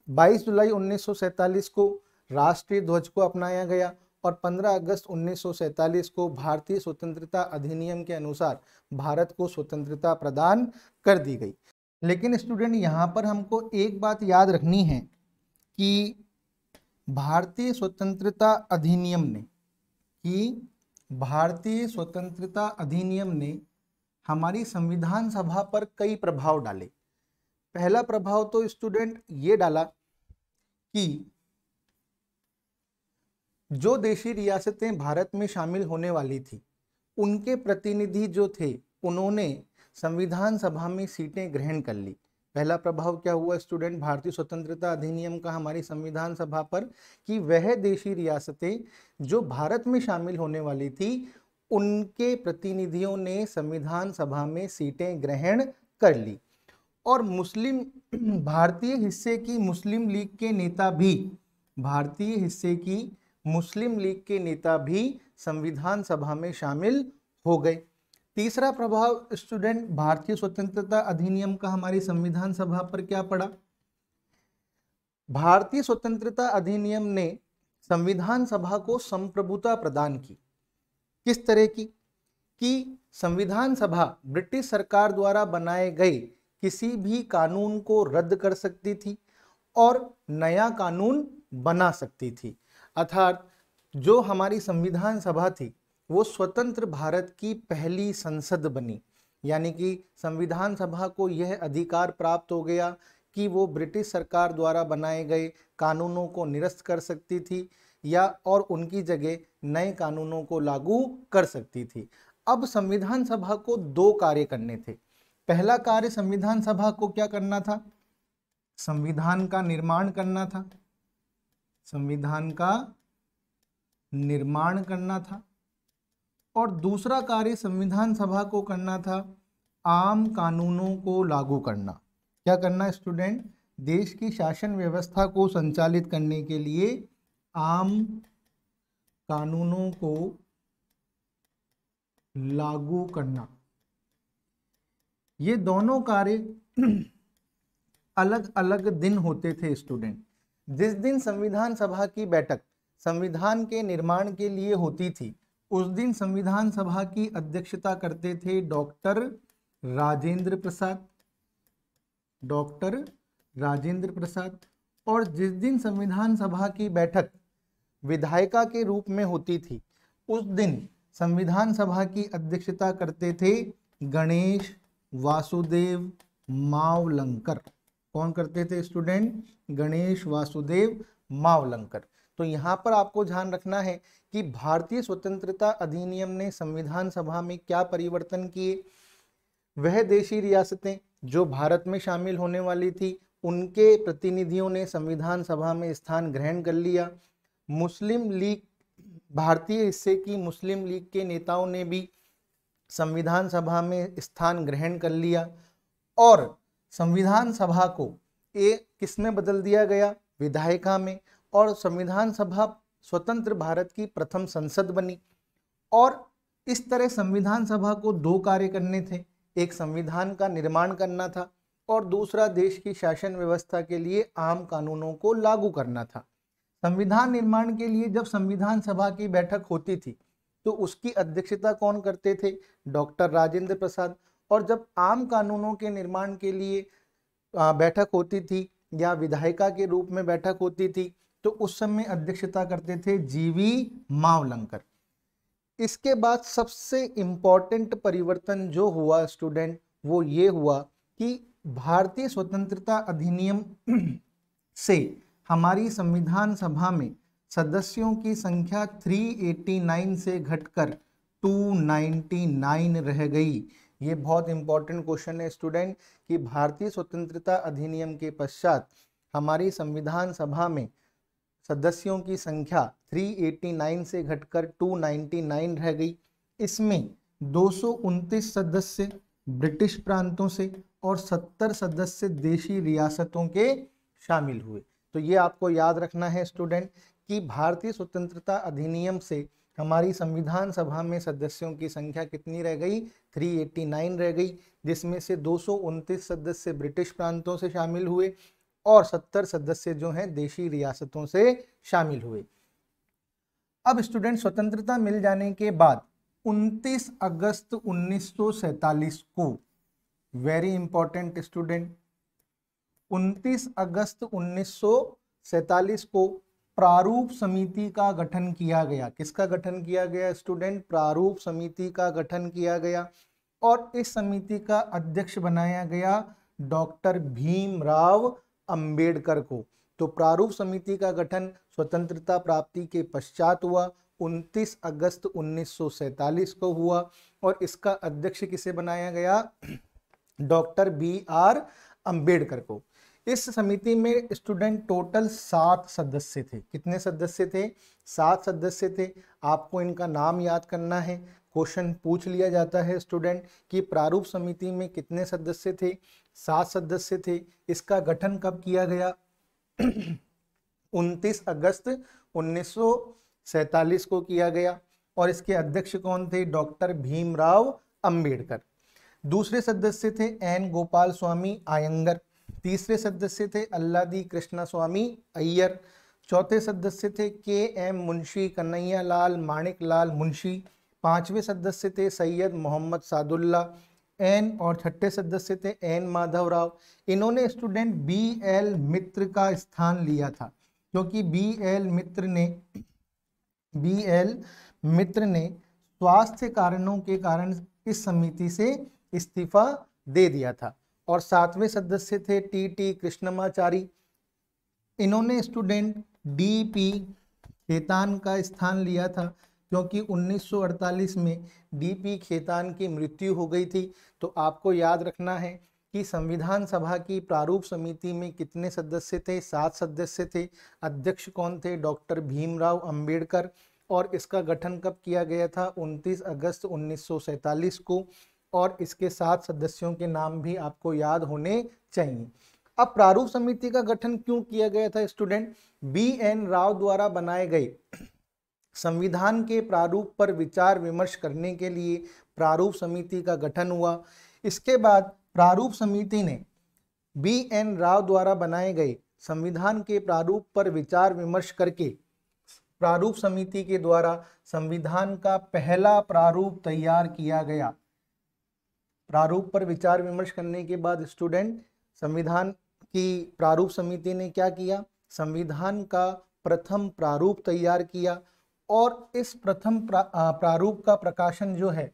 22 जुलाई 1947 को राष्ट्रीय ध्वज को अपनाया गया और 15 अगस्त 1947 को भारतीय स्वतंत्रता अधिनियम के अनुसार भारत को स्वतंत्रता प्रदान कर दी गई। लेकिन स्टूडेंट यहाँ पर हमको एक बात याद रखनी है कि भारतीय स्वतंत्रता अधिनियम ने हमारी संविधान सभा पर कई प्रभाव डाले। पहला प्रभाव तो स्टूडेंट ये डाला कि जो देशी रियासतें भारत में शामिल होने वाली थी, उनके प्रतिनिधि जो थे उन्होंने संविधान सभा में सीटें ग्रहण कर ली। पहला प्रभाव क्या हुआ स्टूडेंट भारतीय स्वतंत्रता अधिनियम का हमारी संविधान सभा पर, कि वह देशी रियासतें जो भारत में शामिल होने वाली थी उनके प्रतिनिधियों ने संविधान सभा में सीटें ग्रहण कर ली। और भारतीय हिस्से की मुस्लिम लीग के नेता भी संविधान सभा में शामिल हो गए। तीसरा प्रभाव स्टूडेंट भारतीय स्वतंत्रता अधिनियम का हमारी संविधान सभा पर क्या पड़ा? भारतीय स्वतंत्रता अधिनियम ने संविधान सभा को संप्रभुता प्रदान की। किस तरह की? कि संविधान सभा ब्रिटिश सरकार द्वारा बनाए गए किसी भी कानून को रद्द कर सकती थी और नया कानून बना सकती थी। अर्थात जो हमारी संविधान सभा थी वो स्वतंत्र भारत की पहली संसद बनी, यानी कि संविधान सभा को यह अधिकार प्राप्त हो गया कि वो ब्रिटिश सरकार द्वारा बनाए गए कानूनों को निरस्त कर सकती थी या और उनकी जगह नए कानूनों को लागू कर सकती थी। अब संविधान सभा को दो कार्य करने थे। पहला कार्य संविधान सभा को क्या करना था? संविधान का निर्माण करना था, संविधान का निर्माण करना था। और दूसरा कार्य संविधान सभा को करना था आम कानूनों को लागू करना। क्या करना स्टूडेंट? देश की शासन व्यवस्था को संचालित करने के लिए आम कानूनों को लागू करना। ये दोनों कार्य अलग अलग दिन होते थे स्टूडेंट। जिस दिन संविधान सभा की बैठक संविधान के निर्माण के लिए होती थी उस दिन संविधान सभा की अध्यक्षता करते थे डॉक्टर राजेंद्र प्रसाद, डॉक्टर राजेंद्र प्रसाद। और जिस दिन संविधान सभा की बैठक विधायिका के रूप में होती थी उस दिन संविधान सभा की अध्यक्षता करते थे गणेश वासुदेव मावलंकर। कौन करते थे स्टूडेंट? गणेश वासुदेव मावलंकर। तो यहाँ पर आपको ध्यान रखना है कि भारतीय स्वतंत्रता अधिनियम ने संविधान सभा में क्या परिवर्तन किए। वह देशी रियासतें जो भारत में शामिल होने वाली थी उनके प्रतिनिधियों ने संविधान सभा में स्थान ग्रहण कर लिया। मुस्लिम लीग, भारतीय हिस्से की मुस्लिम लीग के नेताओं ने भी संविधान सभा में स्थान ग्रहण कर लिया और संविधान सभा को किस में बदल दिया गया? विधायिका में। और संविधान सभा स्वतंत्र भारत की प्रथम संसद बनी। और इस तरह संविधान सभा को दो कार्य करने थे, एक संविधान का निर्माण करना था और दूसरा देश की शासन व्यवस्था के लिए आम कानूनों को लागू करना था। संविधान निर्माण के लिए जब संविधान सभा की बैठक होती थी तो उसकी अध्यक्षता कौन करते थे? डॉक्टर राजेंद्र प्रसाद। और जब आम कानूनों के निर्माण के लिए बैठक होती थी या विधायिका के रूप में बैठक होती थी तो उस समय अध्यक्षता करते थे जीवी मावलंकर। इसके बाद सबसे इम्पोर्टेंट परिवर्तन जो हुआ स्टूडेंट वो ये हुआ कि भारतीय स्वतंत्रता अधिनियम से हमारी संविधान सभा में सदस्यों की संख्या 389 से घटकर 299 रह गई। ये बहुत इंपॉर्टेंट क्वेश्चन है स्टूडेंट कि भारतीय स्वतंत्रता अधिनियम के पश्चात हमारी संविधान सभा में सदस्यों की संख्या 389 से घटकर 299 रह गई। इसमें 229 सदस्य ब्रिटिश प्रांतों से और 70 सदस्य देशी रियासतों के शामिल हुए। तो ये आपको याद रखना है स्टूडेंट कि भारतीय स्वतंत्रता अधिनियम से हमारी संविधान सभा में सदस्यों की संख्या कितनी रह गई? 389 रह गई, जिसमें से 229 सदस्य ब्रिटिश प्रांतों से शामिल हुए और 70 सदस्य जो हैं देशी रियासतों से शामिल हुए। अब स्टूडेंट स्वतंत्रता मिल जाने के बाद 29 अगस्त 1947 को, वेरी इंपॉर्टेंट स्टूडेंट, 29 अगस्त 1947 को प्रारूप समिति का गठन किया गया। किसका गठन किया गया स्टूडेंट? प्रारूप समिति का गठन किया गया और इस समिति का अध्यक्ष बनाया गया डॉक्टर भीमराव अंबेडकर को। तो प्रारूप समिति का गठन स्वतंत्रता प्राप्ति के पश्चात हुआ, 29 अगस्त 1947 को हुआ और इसका अध्यक्ष किसे बनाया गया? डॉक्टर BR अंबेडकर को। इस समिति में स्टूडेंट टोटल 7 सदस्य थे। कितने सदस्य थे? 7 सदस्य थे। आपको इनका नाम याद करना है, क्वेश्चन पूछ लिया जाता है स्टूडेंट कि प्रारूप समिति में कितने सदस्य थे? 7 सदस्य थे। इसका गठन कब किया गया? 29 अगस्त 1947 को किया गया और इसके अध्यक्ष कौन थे? डॉक्टर भीमराव अंबेडकर। दूसरे सदस्य थे N गोपाल स्वामी आयंगर। तीसरे सदस्य थे अल्लादी कृष्णा स्वामी अय्यर। चौथे सदस्य थे KM मुंशी कन्हैया लाल माणिक लाल मुंशी। 5वें सदस्य थे सैयद मोहम्मद सादुल्ला एन, और 6ठे सदस्य थे एन माधव राव। इन्होंने स्टूडेंट बी एल मित्र का स्थान लिया था, क्योंकि बी एल मित्र ने स्वास्थ्य कारणों के कारण इस समिति से इस्तीफा दे दिया था। और 7वें सदस्य थे टी टी कृष्णमाचारी। इन्होंने स्टूडेंट डी पी खेतान का स्थान लिया था, क्योंकि 1948 में डी पी खेतान की मृत्यु हो गई थी। तो आपको याद रखना है कि संविधान सभा की प्रारूप समिति में कितने सदस्य थे? 7 सदस्य थे। अध्यक्ष कौन थे? डॉक्टर भीमराव अंबेडकर। और इसका गठन कब किया गया था? 29 अगस्त 1947 को। और इसके 7 सदस्यों के नाम भी आपको याद होने चाहिए। अब प्रारूप समिति का गठन क्यों किया गया था स्टूडेंट? बी एन राव द्वारा बनाए गए संविधान के प्रारूप पर विचार विमर्श करने के लिए प्रारूप समिति का गठन हुआ। इसके बाद प्रारूप समिति ने बी एन राव द्वारा बनाए गए संविधान के प्रारूप पर विचार विमर्श करके प्रारूप समिति के द्वारा संविधान का पहला प्रारूप तैयार किया गया। प्रारूप पर विचार विमर्श करने के बाद स्टूडेंट संविधान की प्रारूप समिति ने क्या किया? संविधान का प्रथम प्रारूप तैयार किया। और इस प्रथम प्रारूप का प्रकाशन जो है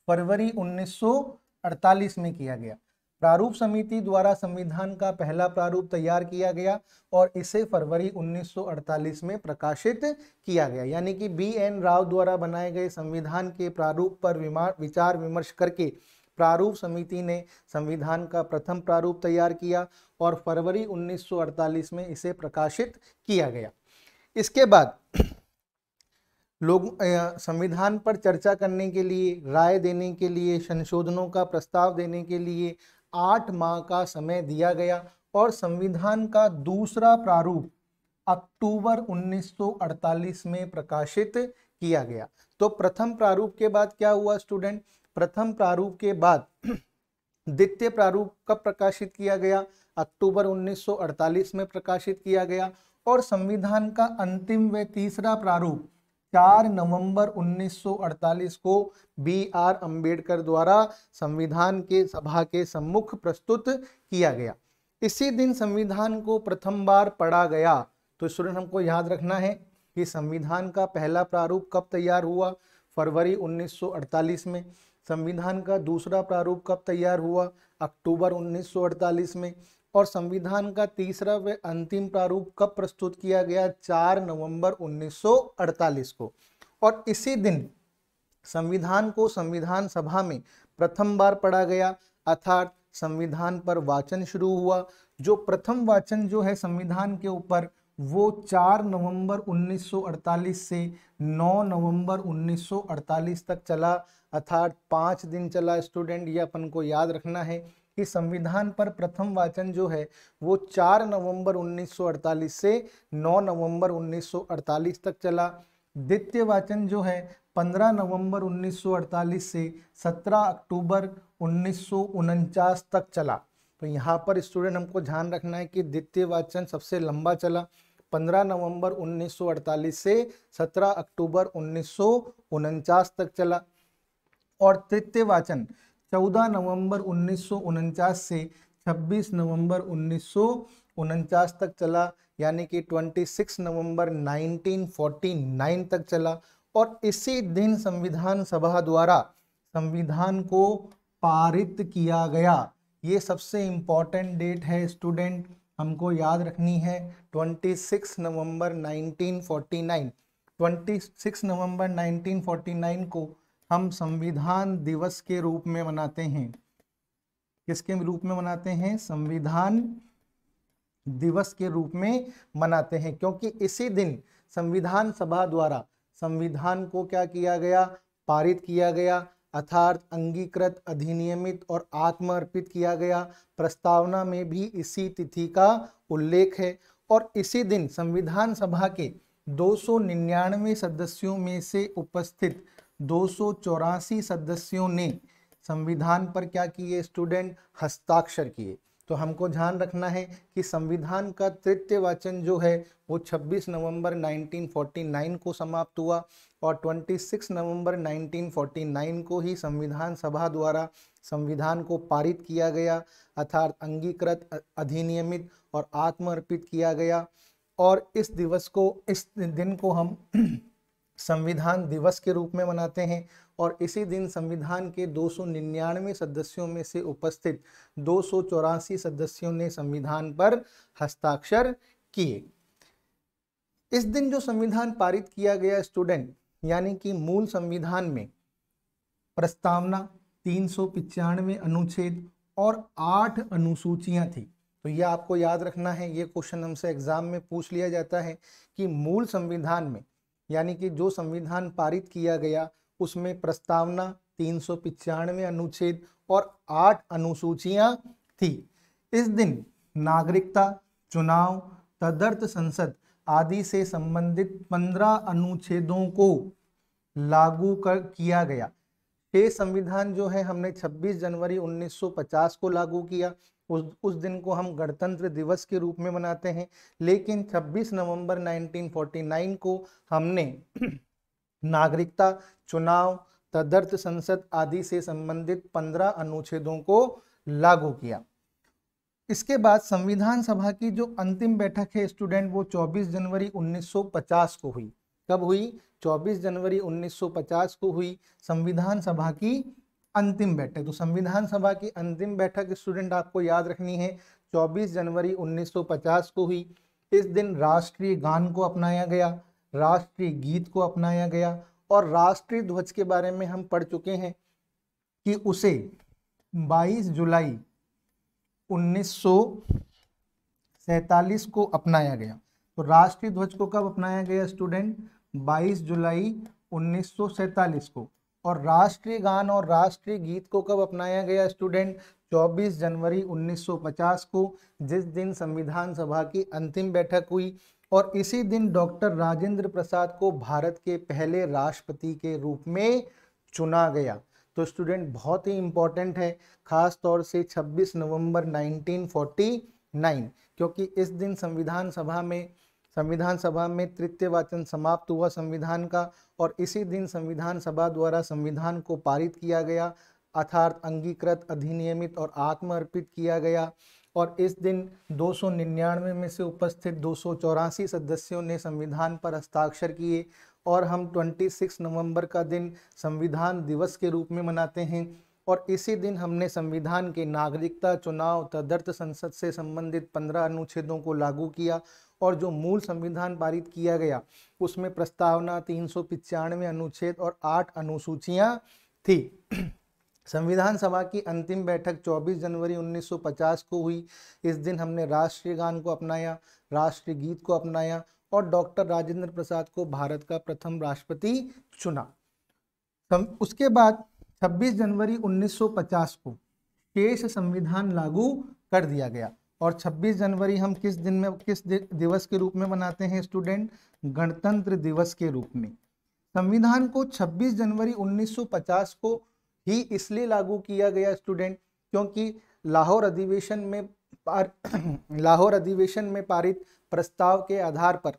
फरवरी 1948 में किया गया। प्रारूप समिति द्वारा संविधान का पहला प्रारूप तैयार किया गया और इसे फरवरी 1948 में प्रकाशित किया गया। यानी कि बी एन राव द्वारा बनाए गए संविधान के प्रारूप पर विचार विमर्श करके प्रारूप समिति ने संविधान का प्रथम प्रारूप तैयार किया और फरवरी 1948 में इसे प्रकाशित किया गया। इसके बाद लोग संविधान पर चर्चा करने के लिए, राय देने के लिए, संशोधनों का प्रस्ताव देने के लिए 8 माह का समय दिया गया और संविधान का दूसरा प्रारूप अक्टूबर 1948 में प्रकाशित किया गया। तो प्रथम प्रारूप के बाद क्या हुआ स्टूडेंट? प्रथम प्रारूप के बाद द्वितीय प्रारूप कब प्रकाशित किया गया? अक्टूबर 1948 में प्रकाशित किया गया। और संविधान का अंतिम व तीसरा प्रारूप 4 नवंबर 1948 को बी आर अंबेडकर द्वारा संविधान के सभा के सम्मुख प्रस्तुत किया गया। इसी दिन संविधान को प्रथम बार पढ़ा गया। तो स्टूडेंट हमको याद रखना है कि संविधान का पहला प्रारूप कब तैयार हुआ? फरवरी 1948 में। संविधान का दूसरा प्रारूप कब तैयार हुआ? अक्टूबर 1948 में। और संविधान का तीसरा व अंतिम प्रारूप कब प्रस्तुत किया गया? 4 नवंबर 1948 को। और इसी दिन संविधान को संविधान सभा में प्रथम बार पढ़ा गया, अर्थात संविधान पर वाचन शुरू हुआ। जो प्रथम वाचन जो है संविधान के ऊपर वो 4 नवंबर 1948 से 9 नवंबर 1948 तक चला, अर्थात 5 दिन चला स्टूडेंट। ये अपन को याद रखना है कि संविधान पर प्रथम वाचन जो है वो 4 नवंबर 1948 से 9 नवंबर 1948 तक चला। द्वितीय वाचन जो है 15 नवंबर 1948 से 17 अक्टूबर 1949 तक चला। तो यहाँ पर स्टूडेंट हमको ध्यान रखना है कि द्वितीय वाचन सबसे लंबा चला, 15 नवंबर 1948 से 17 अक्टूबर 1949 तक चला। और तृतीय वाचन 14 नवंबर 1949 से 26 नवंबर 1949 तक चला, यानी कि 26 नवंबर 1949 तक चला। और इसी दिन संविधान सभा द्वारा संविधान को पारित किया गया। ये सबसे इम्पॉर्टेंट डेट है स्टूडेंट, हमको याद रखनी है। 26 नवंबर 1949, 26 नवंबर 1949 को हम संविधान दिवस के रूप में मनाते हैं। किसके रूप में मनाते हैं? संविधान दिवस के रूप में मनाते हैं, क्योंकि इसी दिन संविधान सभा द्वारा संविधान को क्या किया गया? पारित किया गया, अर्थात अंगीकृत, अधिनियमित और आत्मर्पित किया गया। प्रस्तावना में भी इसी तिथि का उल्लेख है। और इसी दिन संविधान सभा के 299 सदस्यों में से उपस्थित 284 सदस्यों ने संविधान पर क्या किए स्टूडेंट? हस्ताक्षर किए। तो हमको ध्यान रखना है कि संविधान का तृतीय वाचन जो है वो 26 नवंबर 1949 को समाप्त हुआ और 26 नवंबर 1949 को ही संविधान सभा द्वारा संविधान को पारित किया गया, अर्थात अंगीकृत, अधिनियमित और आत्मर्पित किया गया। और इस दिन को हम संविधान दिवस के रूप में मनाते हैं और इसी दिन संविधान के 299 सदस्यों में से उपस्थित 284 सदस्यों ने संविधान पर हस्ताक्षर किए। इस दिन जो संविधान पारित किया गया स्टूडेंट, यानी कि मूल संविधान में प्रस्तावना, 395 अनुच्छेद और 8 अनुसूचियां थी। तो यह आपको याद रखना है, ये क्वेश्चन हमसे एग्जाम में पूछ लिया जाता है कि मूल संविधान में, यानी कि जो संविधान पारित किया गया उसमें प्रस्तावना, 395 अनुच्छेद और 8 अनुसूचियां थी। इस दिन नागरिकता, चुनाव, तदर्थ संसद आदि से संबंधित 15 अनुच्छेदों को लागू किया गया। ये संविधान जो है हमने 26 जनवरी 1950 को लागू किया। उस दिन को हम गणतंत्र दिवस के रूप में मनाते हैं, लेकिन 26 नवंबर 1949 को हमने नागरिकता, चुनाव, तदर्थ संसद आदि से संबंधित 15 अनुच्छेदों को लागू किया। इसके बाद संविधान सभा की जो अंतिम बैठक है स्टूडेंट, वो 24 जनवरी 1950 को हुई। कब हुई? 24 जनवरी 1950 को हुई संविधान सभा की अंतिम बैठक। तो संविधान सभा की अंतिम बैठक स्टूडेंट आपको याद रखनी है, 24 जनवरी 1950 को हुई। इस दिन राष्ट्रीय गान को अपनाया गया, राष्ट्रीय गीत को अपनाया गया और राष्ट्रीय ध्वज के बारे में हम पढ़ चुके हैं कि उसे 22 जुलाई 1947 को अपनाया गया। तो राष्ट्रीय ध्वज को कब अपनाया गया स्टूडेंट? 22 जुलाई 1947 को। और राष्ट्रीय गान और राष्ट्रीय गीत को कब अपनाया गया स्टूडेंट? 24 जनवरी 1950 को, जिस दिन संविधान सभा की अंतिम बैठक हुई। और इसी दिन डॉक्टर राजेंद्र प्रसाद को भारत के पहले राष्ट्रपति के रूप में चुना गया। तो स्टूडेंट बहुत ही इंपॉर्टेंट है, खास तौर से 26 नवंबर 1949, क्योंकि इस दिन संविधान सभा में तृतीय वाचन समाप्त हुआ संविधान का और इसी दिन संविधान सभा द्वारा संविधान को पारित किया गया, अर्थात अंगीकृत, अधिनियमित और आत्मर्पित किया गया। और इस दिन 299 में से उपस्थित 284 सदस्यों ने संविधान पर हस्ताक्षर किए और हम 26 नवंबर का दिन संविधान दिवस के रूप में मनाते हैं। और इसी दिन हमने संविधान के नागरिकता, चुनाव, तदर्थ संसद से संबंधित 15 अनुच्छेदों को लागू किया और जो मूल संविधान पारित किया गया उसमें प्रस्तावना, 395 अनुच्छेद और 8 अनुसूचियां थी। संविधान सभा की अंतिम बैठक 24 जनवरी 1950 को हुई। इस दिन हमने राष्ट्रीय गान को अपनाया, राष्ट्रीय गीत को अपनाया और डॉक्टर राजेंद्र प्रसाद को भारत का प्रथम राष्ट्रपति चुना। उसके बाद 26 जनवरी 1950 को शेष संविधान लागू कर दिया गया। और 26 जनवरी हम किस दिवस के रूप में मनाते हैं स्टूडेंट? गणतंत्र दिवस के रूप में। संविधान को 26 जनवरी 1950 को ही इसलिए लागू किया गया स्टूडेंट क्योंकि लाहौर अधिवेशन में पारित प्रस्ताव के आधार पर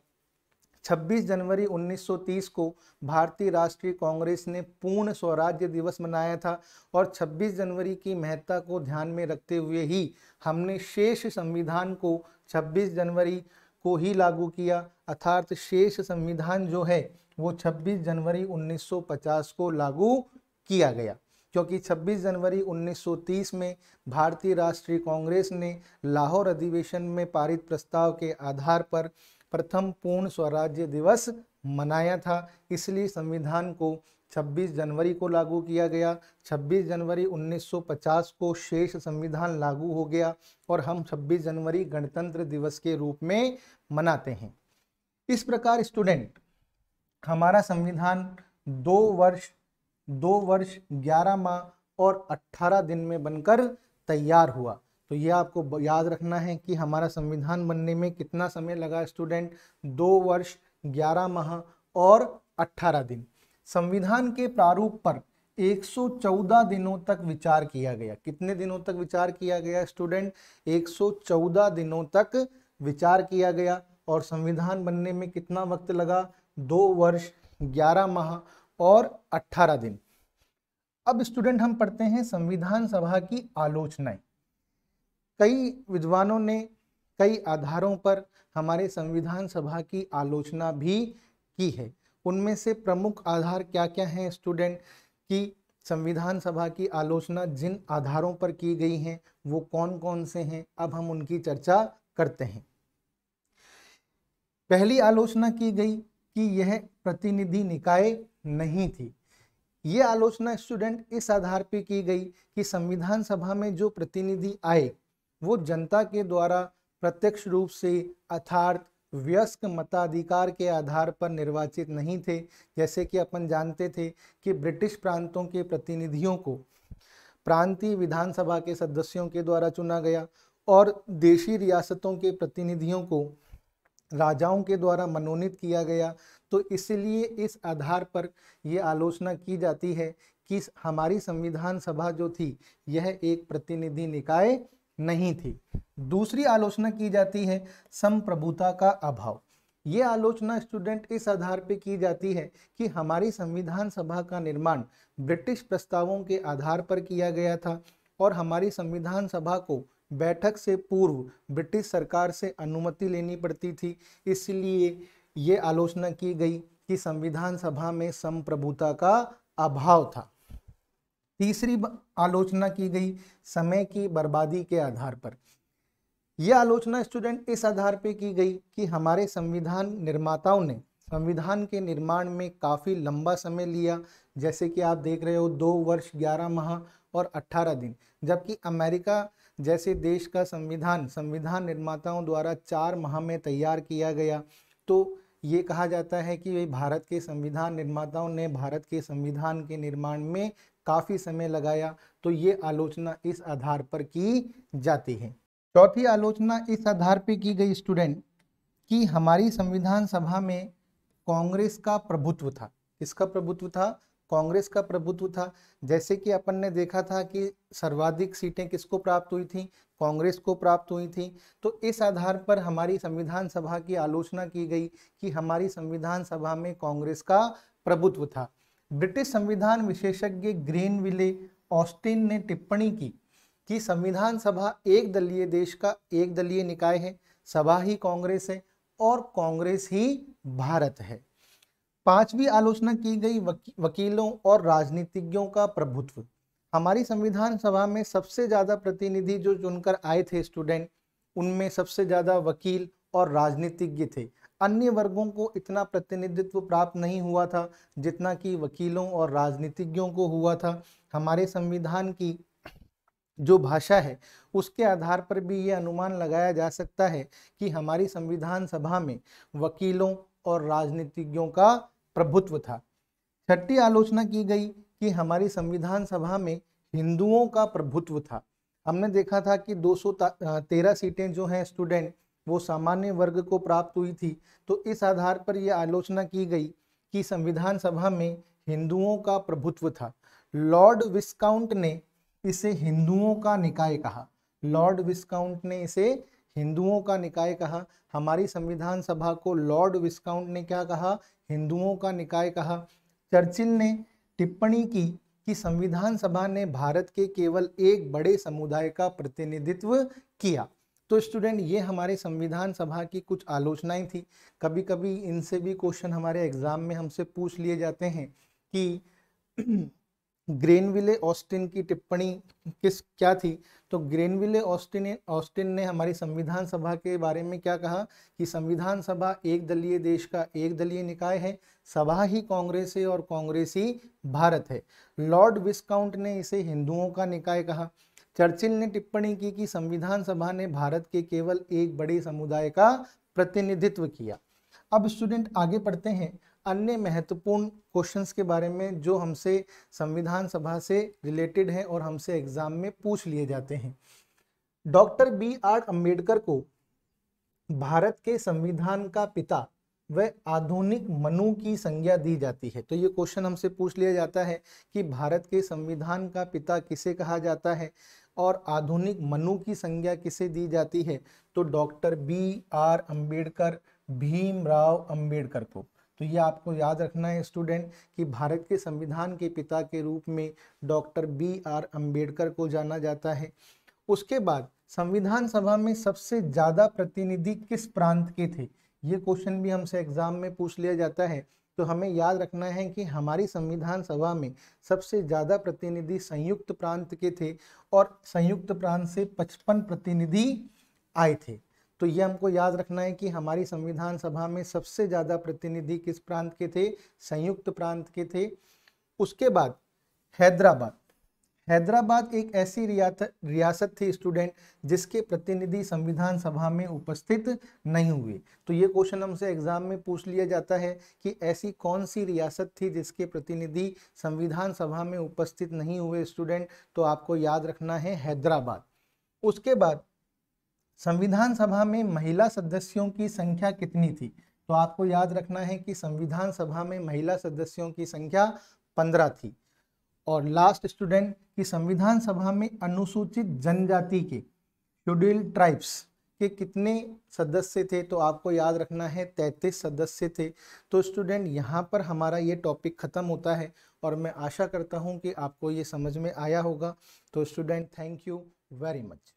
26 जनवरी 1930 को भारतीय राष्ट्रीय कांग्रेस ने पूर्ण स्वराज्य दिवस मनाया था और 26 जनवरी की महत्ता को ध्यान में रखते हुए ही हमने शेष संविधान को 26 जनवरी को ही लागू किया, अर्थात शेष संविधान जो है वो 26 जनवरी 1950 को लागू किया गया, क्योंकि 26 जनवरी 1930 में भारतीय राष्ट्रीय कांग्रेस ने लाहौर अधिवेशन में पारित प्रस्ताव के आधार पर प्रथम पूर्ण स्वराज्य दिवस मनाया था। इसलिए संविधान को 26 जनवरी को लागू किया गया। 26 जनवरी 1950 को शेष संविधान लागू हो गया और हम 26 जनवरी गणतंत्र दिवस के रूप में मनाते हैं। इस प्रकार स्टूडेंट हमारा संविधान 2 वर्ष 11 माह और 18 दिन में बनकर तैयार हुआ। तो ये आपको याद रखना है कि हमारा संविधान बनने में कितना समय लगा स्टूडेंट? 2 वर्ष 11 माह और 18 दिन। संविधान के प्रारूप पर 114 दिनों तक विचार किया गया। कितने दिनों तक विचार किया गया स्टूडेंट? 114 दिनों तक विचार किया गया। और संविधान बनने में कितना वक्त लगा? 2 वर्ष 11 माह और 18 दिन। अब स्टूडेंट हम पढ़ते हैं संविधान सभा की आलोचनाएं। कई विद्वानों ने कई आधारों पर हमारे संविधान सभा की आलोचना भी की है। उनमें से प्रमुख आधार क्या क्या हैं स्टूडेंट? कि संविधान सभा की आलोचना जिन आधारों पर की गई हैं वो कौन कौन से हैं, अब हम उनकी चर्चा करते हैं। पहली आलोचना की गई कि यह प्रतिनिधि निकाय नहीं थी। ये आलोचना स्टूडेंट इस आधार पर की गई कि संविधान सभा में जो प्रतिनिधि आए वो जनता के द्वारा प्रत्यक्ष रूप से अर्थात वयस्क मताधिकार के आधार पर निर्वाचित नहीं थे। जैसे कि अपन जानते थे कि ब्रिटिश प्रांतों के प्रतिनिधियों को प्रांतीय विधानसभा के सदस्यों के द्वारा चुना गया और देशी रियासतों के प्रतिनिधियों को राजाओं के द्वारा मनोनीत किया गया। तो इसलिए इस आधार पर यह आलोचना की जाती है कि हमारी संविधान सभा जो थी यह एक प्रतिनिधि निकाय नहीं थी। दूसरी आलोचना की जाती है संप्रभुता का अभाव। ये आलोचना स्टूडेंट इस आधार पे की जाती है कि हमारी संविधान सभा का निर्माण ब्रिटिश प्रस्तावों के आधार पर किया गया था और हमारी संविधान सभा को बैठक से पूर्व ब्रिटिश सरकार से अनुमति लेनी पड़ती थी। इसलिए ये आलोचना की गई कि संविधान सभा में संप्रभुता का अभाव था। तीसरी आलोचना की गई समय की बर्बादी के आधार पर। यह आलोचना स्टूडेंट इस आधार पे की गई कि हमारे संविधान निर्माताओं ने संविधान के निर्माण में काफ़ी लंबा समय लिया। जैसे कि आप देख रहे हो 2 वर्ष 11 माह और 18 दिन, जबकि अमेरिका जैसे देश का संविधान निर्माताओं द्वारा 4 माह में तैयार किया गया। तो ये कहा जाता है कि भारत के संविधान निर्माताओं ने भारत के संविधान के निर्माण में काफ़ी समय लगाया। तो ये आलोचना इस आधार पर की जाती है। चौथी आलोचना इस आधार पर की गई स्टूडेंट कि हमारी संविधान सभा में कांग्रेस का प्रभुत्व था। किसका प्रभुत्व था? कांग्रेस का प्रभुत्व था। जैसे कि अपन ने देखा था कि सर्वाधिक सीटें किसको प्राप्त हुई थी? कांग्रेस को प्राप्त हुई थी। तो इस आधार पर हमारी संविधान सभा की आलोचना की गई कि हमारी संविधान सभा में कांग्रेस का प्रभुत्व था। ब्रिटिश संविधान विशेषज्ञ ग्रेनविले ऑस्टिन ने टिप्पणी की कि संविधान सभा एक दलीय देश का एक दलीय निकाय है, सभा ही कांग्रेस है और कांग्रेस ही भारत है। पांचवी आलोचना की गई वकीलों और राजनीतिज्ञों का प्रभुत्व। हमारी संविधान सभा में सबसे ज्यादा प्रतिनिधि जो चुनकर आए थे स्टूडेंट, उनमें सबसे ज्यादा वकील और राजनीतिज्ञ थे। अन्य वर्गों को इतना प्रतिनिधित्व प्राप्त नहीं हुआ था जितना कि वकीलों और राजनीतिज्ञों को हुआ था। हमारे संविधान की जो भाषा है उसके आधार पर भी ये अनुमान लगाया जा सकता है कि हमारी संविधान सभा में वकीलों और राजनीतिज्ञों का प्रभुत्व था। छठी आलोचना की गई कि हमारी संविधान सभा में हिंदुओं का प्रभुत्व था। हमने देखा था कि 213 सीटें जो हैं स्टूडेंट वो सामान्य वर्ग को प्राप्त हुई थी। तो इस आधार पर यह आलोचना की गई कि संविधान सभा में हिंदुओं का प्रभुत्व था। लॉर्ड विस्काउंट ने इसे हिंदुओं का निकाय कहा। लॉर्ड विस्काउंट ने इसे हिंदुओं का निकाय कहा। हमारी संविधान सभा को लॉर्ड विस्काउंट ने क्या कहा? हिंदुओं का निकाय कहा। चर्चिल ने टिप्पणी की कि संविधान सभा ने भारत के केवल एक बड़े समुदाय का प्रतिनिधित्व किया। तो स्टूडेंट ये हमारे संविधान सभा की कुछ आलोचनाएं थी। कभी कभी इनसे भी क्वेश्चन हमारे एग्जाम में हमसे पूछ लिए जाते हैं कि ग्रेनविले ऑस्टिन की टिप्पणी क्या थी? तो ग्रेनविले ऑस्टिन ने हमारी संविधान सभा के बारे में क्या कहा कि संविधान सभा एक दलीय देश का एक दलीय निकाय है, सभा ही कांग्रेस है और कांग्रेस ही भारत है। लॉर्ड विस्काउंट ने इसे हिंदुओं का निकाय कहा। चर्चिल ने टिप्पणी की कि संविधान सभा ने भारत के केवल एक बड़े समुदाय का प्रतिनिधित्व किया। अब स्टूडेंट आगे पढ़ते हैं अन्य महत्वपूर्ण क्वेश्चंस के बारे में जो हमसे संविधान सभा से रिलेटेड हैं और हमसे एग्जाम में पूछ लिए जाते हैं। डॉक्टर बी आर अम्बेडकर को भारत के संविधान का पिता वह आधुनिक मनु की संज्ञा दी जाती है। तो ये क्वेश्चन हमसे पूछ लिया जाता है कि भारत के संविधान का पिता किसे कहा जाता है और आधुनिक मनु की संज्ञा किसे दी जाती है, तो डॉक्टर BR अम्बेडकर, भीमराव अम्बेडकर को। तो ये आपको याद रखना है स्टूडेंट कि भारत के संविधान के पिता के रूप में डॉक्टर BR अम्बेडकर को जाना जाता है। उसके बाद संविधान सभा में सबसे ज्यादा प्रतिनिधि किस प्रांत के थे, ये क्वेश्चन भी हमसे एग्जाम में पूछ लिया जाता है। तो हमें याद रखना है कि हमारी संविधान सभा में सबसे ज्यादा प्रतिनिधि संयुक्त प्रांत के थे और संयुक्त प्रांत से 55 प्रतिनिधि आए थे। तो ये हमको याद रखना है कि हमारी संविधान सभा में सबसे ज्यादा प्रतिनिधि किस प्रांत के थे, संयुक्त प्रांत के थे। उसके बाद हैदराबाद, हैदराबाद एक ऐसी रियासत थी स्टूडेंट जिसके प्रतिनिधि संविधान सभा में उपस्थित नहीं हुए। तो ये क्वेश्चन हमसे एग्जाम में पूछ लिया जाता है कि ऐसी कौन सी रियासत थी जिसके प्रतिनिधि संविधान सभा में उपस्थित नहीं हुए स्टूडेंट, तो आपको याद रखना है हैदराबाद। उसके बाद संविधान सभा में महिला सदस्यों की संख्या कितनी थी, तो आपको याद रखना है कि संविधान सभा में महिला सदस्यों की संख्या 15 थी। और लास्ट स्टूडेंट कि संविधान सभा में अनुसूचित जनजाति के शेड्यूल्ड ट्राइब्स के कितने सदस्य थे, तो आपको याद रखना है 33 सदस्य थे। तो स्टूडेंट यहाँ पर हमारा ये टॉपिक खत्म होता है और मैं आशा करता हूँ कि आपको ये समझ में आया होगा। तो student thank you very much.